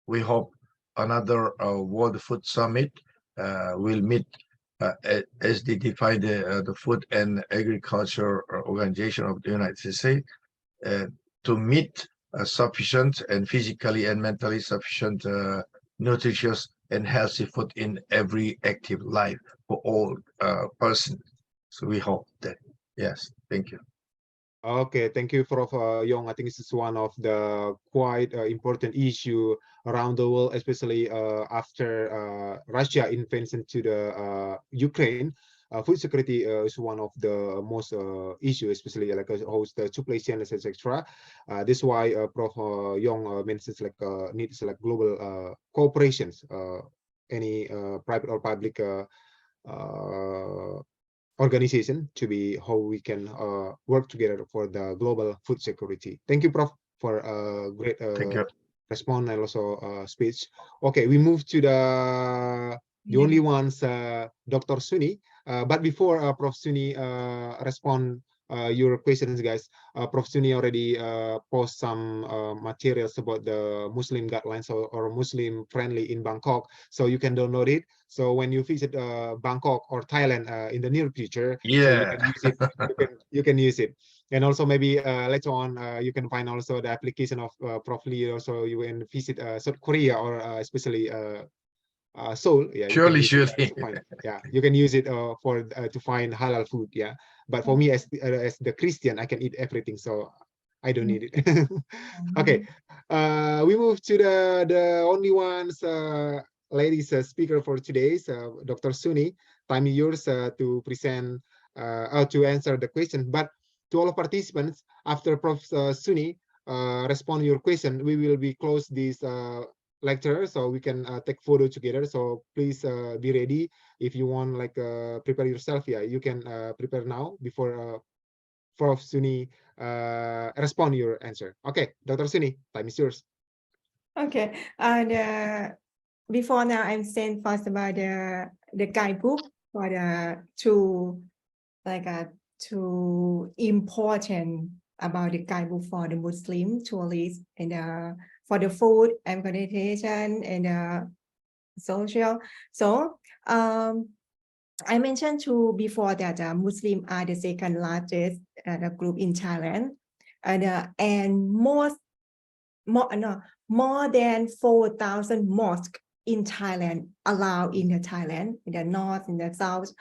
we hope another World Food Summit will meet as they define the Food and Agriculture Organization of the United States to meet sufficient and physically and mentally sufficient nutritious and healthy food in every active life for all persons. So we hope that. Yes, thank you. Okay, thank you, Prof. Yong. I think this is one of the quite important issue around the world, especially after Russia invasion to the Ukraine. Food security is one of the most issue, especially like host supply chain, etc. This is why Prof. Yong mentions like needs like global cooperations, any private or public organization to be how we can work together for the global food security. Thank you, Prof, for a great response and also speech. Okay, we move to the only ones, Dr. Suni. But before Prof. Suni respond your questions, guys, Prof. Suni already post some materials about the Muslim guidelines or Muslim friendly in Bangkok, so you can download it. So when you visit Bangkok or Thailand in the near future, so you can use it. You can use it. And also maybe later on you can find also the application of Prof. Lee. Also you can visit South Korea or especially Seoul. Yeah, surely. Yeah, you can use it for to find halal food. Yeah, but for me as the Christian, I can eat everything, so I don't need it. Okay, we move to the only ones ladies speaker for today, so Dr. Suni. Time is yours to present to answer the question. But to all participants, after Prof. Suni respond to your question, we will be close this lecture, so we can take photo together. So please be ready. If you want like prepare yourself, yeah, you can prepare now before Prof. Suni respond to your answer. Okay, Dr. Suni, time is yours. Okay, and before now, I'm saying first about the guidebook for the two important about the guidebook for the Muslim tourists and for the food and connotation and social. So I mentioned before that Muslims are the second largest group in Thailand, and more than 4,000 mosques in Thailand allowed in Thailand, in the north, in the south.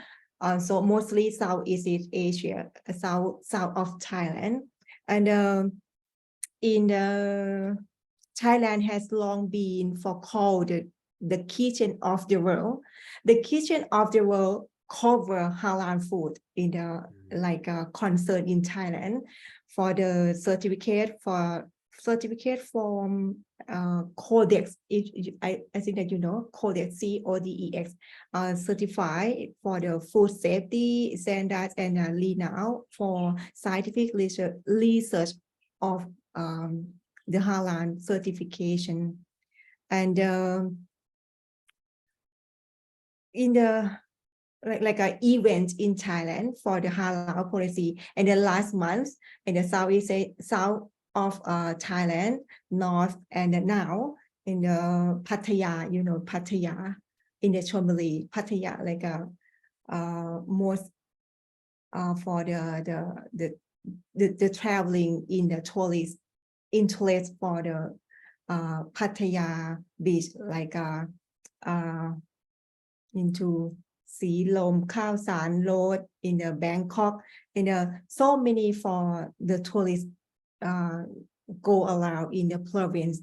So mostly Southeast Asia, south of Thailand, and in the Thailand has long been called the kitchen of the world. The kitchen of the world cover halal food in the concern in Thailand for the certificate from Codex. I think that you know Codex, CODEX, certified for the food safety standards and renowned for scientific research of the halal certification. And in the an event in Thailand for the halal policy, and the last month in the south of Thailand, north, and now in the Pattaya, Pattaya, in the Chonburi, Pattaya, most for the traveling in the tourist interest for the Pattaya beach, into Sea Lom Khao San Road in the Bangkok, and so many for the tourists go around in the province.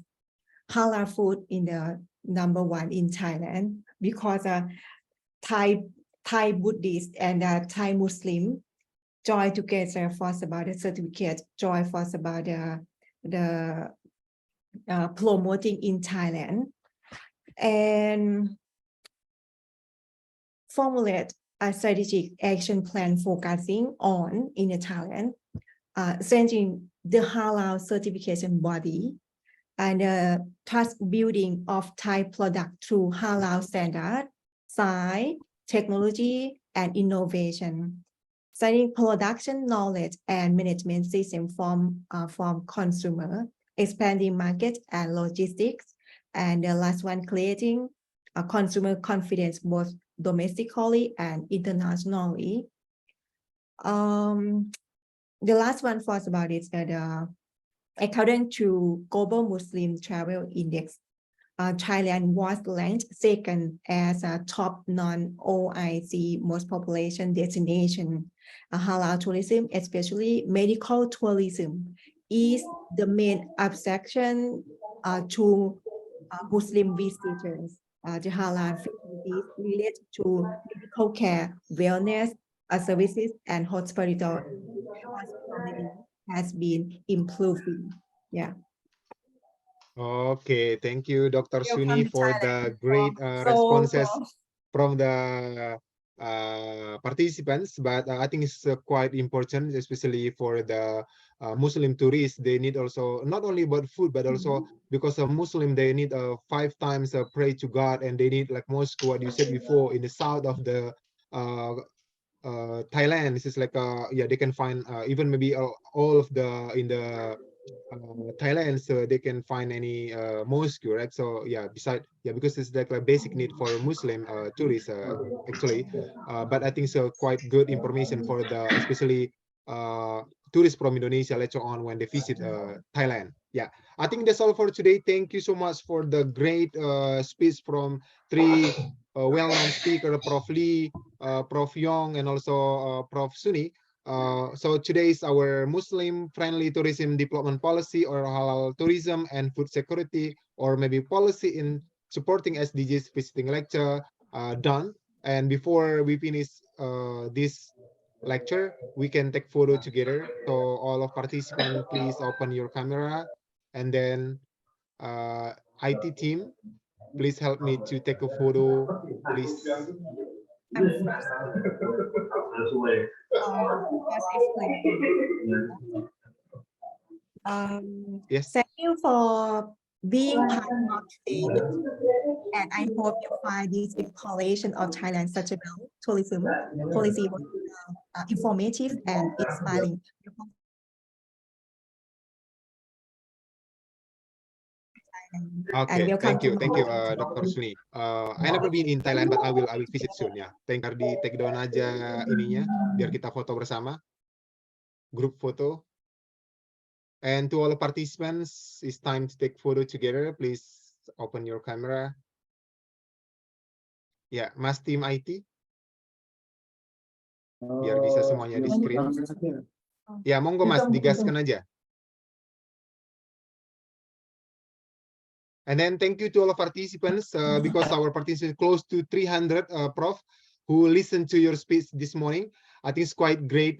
Halal food in the #1 in Thailand, because Thai Buddhist and Thai Muslim join together for about the certificate, join for about the promoting in Thailand, and formulate a strategic action plan focusing on in Thailand, strengthening the halal certification body, and trust building of Thai product through halal standard, science, technology, and innovation. Studying production knowledge and management system from consumer, expanding market and logistics, and the last one, creating consumer confidence both domestically and internationally. The last one for us about is that according to Global Muslim Travel Index, Thailand was ranked second as a top non-OIC most population destination. Halal tourism, especially medical tourism, is the main attraction to Muslim visitors. The halal facilities related to medical care, wellness services, and hospitality has been improving. Yeah. Okay, thank you, Dr. Welcome Suni, to for Thailand. the great So responses cool. from the participants. But I think it's quite important, especially for the Muslim tourists. They need also not only about food, but also because of Muslim, they need 5 times pray to God, and they need like mosque, what you said before, in the south of the Thailand. This is like yeah, they can find even maybe all of the in the Thailand, so they can find any mosque, right? So yeah, because it's like a basic need for Muslim tourists actually, but I think so quite good information for the especially tourists from Indonesia later on when they visit Thailand. Yeah, I think that's all for today. Thank you so much for the great speech from 3 well-known speakers, Prof. Lee, Prof. Yong, and also Prof. Suni. So today is our Muslim-friendly tourism development policy, or halal tourism and food security, or maybe policy in supporting SDGs visiting lecture done. And before we finish this lecture, we can take photo together. So all of participants, please open your camera, and then IT team, please help me to take a photo, please. I'm first. First explain. Yes. Thank you for being part of today, and I hope you find this exploration of Thailand such a tourism policy was informative and inspiring. Okay, thank you, Dr. Suni. I never been in Thailand, but I will visit soon ya. Thank you. Di take down aja ininya, biar kita foto bersama, grup foto. And to all the participants, it's time to take photo together. Please open your camera. Ya, Mas tim IT, biar bisa semuanya di screen. Ya, monggo Mas, digaskan aja. And then thank you to all of participants because our participants close to 300 Prof who listened to your speech this morning. I think it's quite great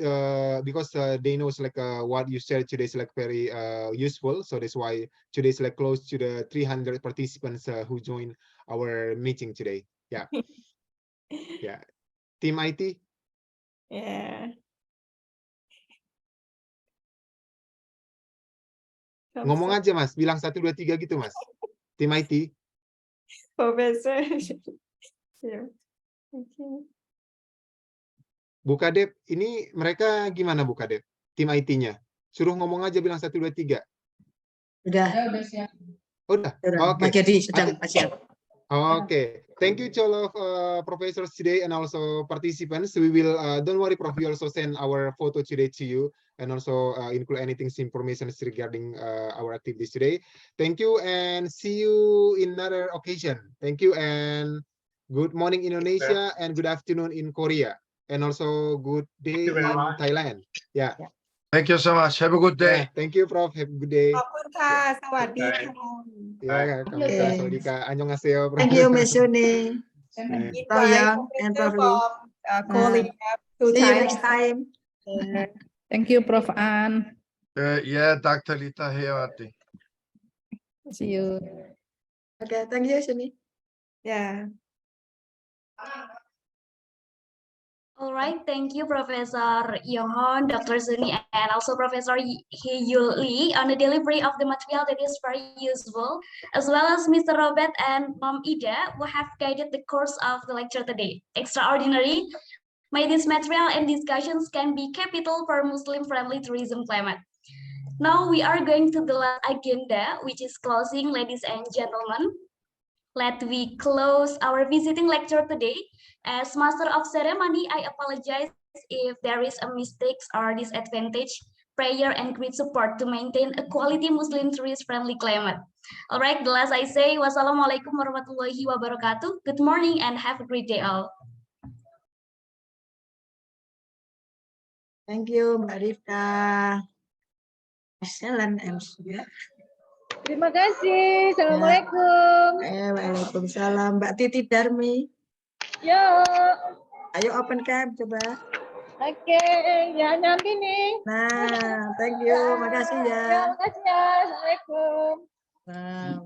because they know like what you shared today is like very useful. So that's why today is like close to the 300 participants who joined our meeting today. Yeah. Yeah. Team IT. Yeah. Ngomong aja Mas, bilang 1, 2, 3 gitu Mas. Tim IT. Professor. Yeah. Okay. Bu Kadep, ini mereka gimana Bu Kadep? Tim IT-nya. Suruh ngomong aja bilang 1, 2, 3. Udah. Udah. Udah. Oke. Mas Jadi sedang siap. Okay, thank you to all of professors today and also participants. We will, don't worry, Prof, we also send our photo today to you and also include anything information regarding our activities today. Thank you and see you in another occasion. Thank you and good morning Indonesia and good afternoon in Korea and also good day in Thailand. Yeah. Thank you so much. Have a good day. Yeah, thank you, Prof. Have a good day. ขอบคุณค่ะ สวัสดีค่ะ Yeah, kamsahamnida, sawadika, annyeonghaseyo, Prof. Thank you, Miss Suni. Invite Prof. Yang and Professor Prof. Lee. from Korea to See you Thailand. next time. Thank you, Prof. An. Yeah, Dr. Lita Hewati. See you. Okay, thank you, Suni. Yeah. All right, thank you, Professor Yonghon, Dr. Zuni, and also Professor Hee-Yul Lee on the delivery of the material that is very useful, as well as Mr. Robert and Mom Ida, who have guided the course of the lecture today. Extraordinary. May this material and discussions can be capital for Muslim-friendly tourism climate. Now we are going to the last agenda, which is closing, ladies and gentlemen. Let we close our visiting lecture today. As Master of Ceremony, I apologize if there is a mistake or disadvantage. Prayer and great support to maintain a quality Muslim tourist-friendly climate. All right, the last I say, wassalamualaikum warahmatullahi wabarakatuh. Good morning and have a great day all. Thank you, Mbak Rifka. Excellent MC. Terima kasih. Assalamualaikum. Waalaikumsalam. Mbak Titi Darmi. Yo. Ayo open cam coba. Oke, ya nyambi nih. Nah, thank you. Makasih ya. Ya, makasih ya. Assalamualaikum. Nah.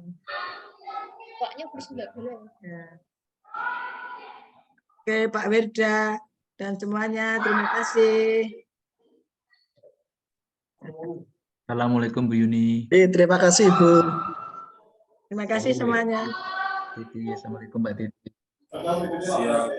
Paknya please enggak boleh. Ya. Oke, Pak Wirda dan semuanya, terima kasih. Assalamualaikum Bu Yuni. Terima kasih Bu. Terima kasih semuanya. Titi, Assalamualaikum Mbak Titi. Siap.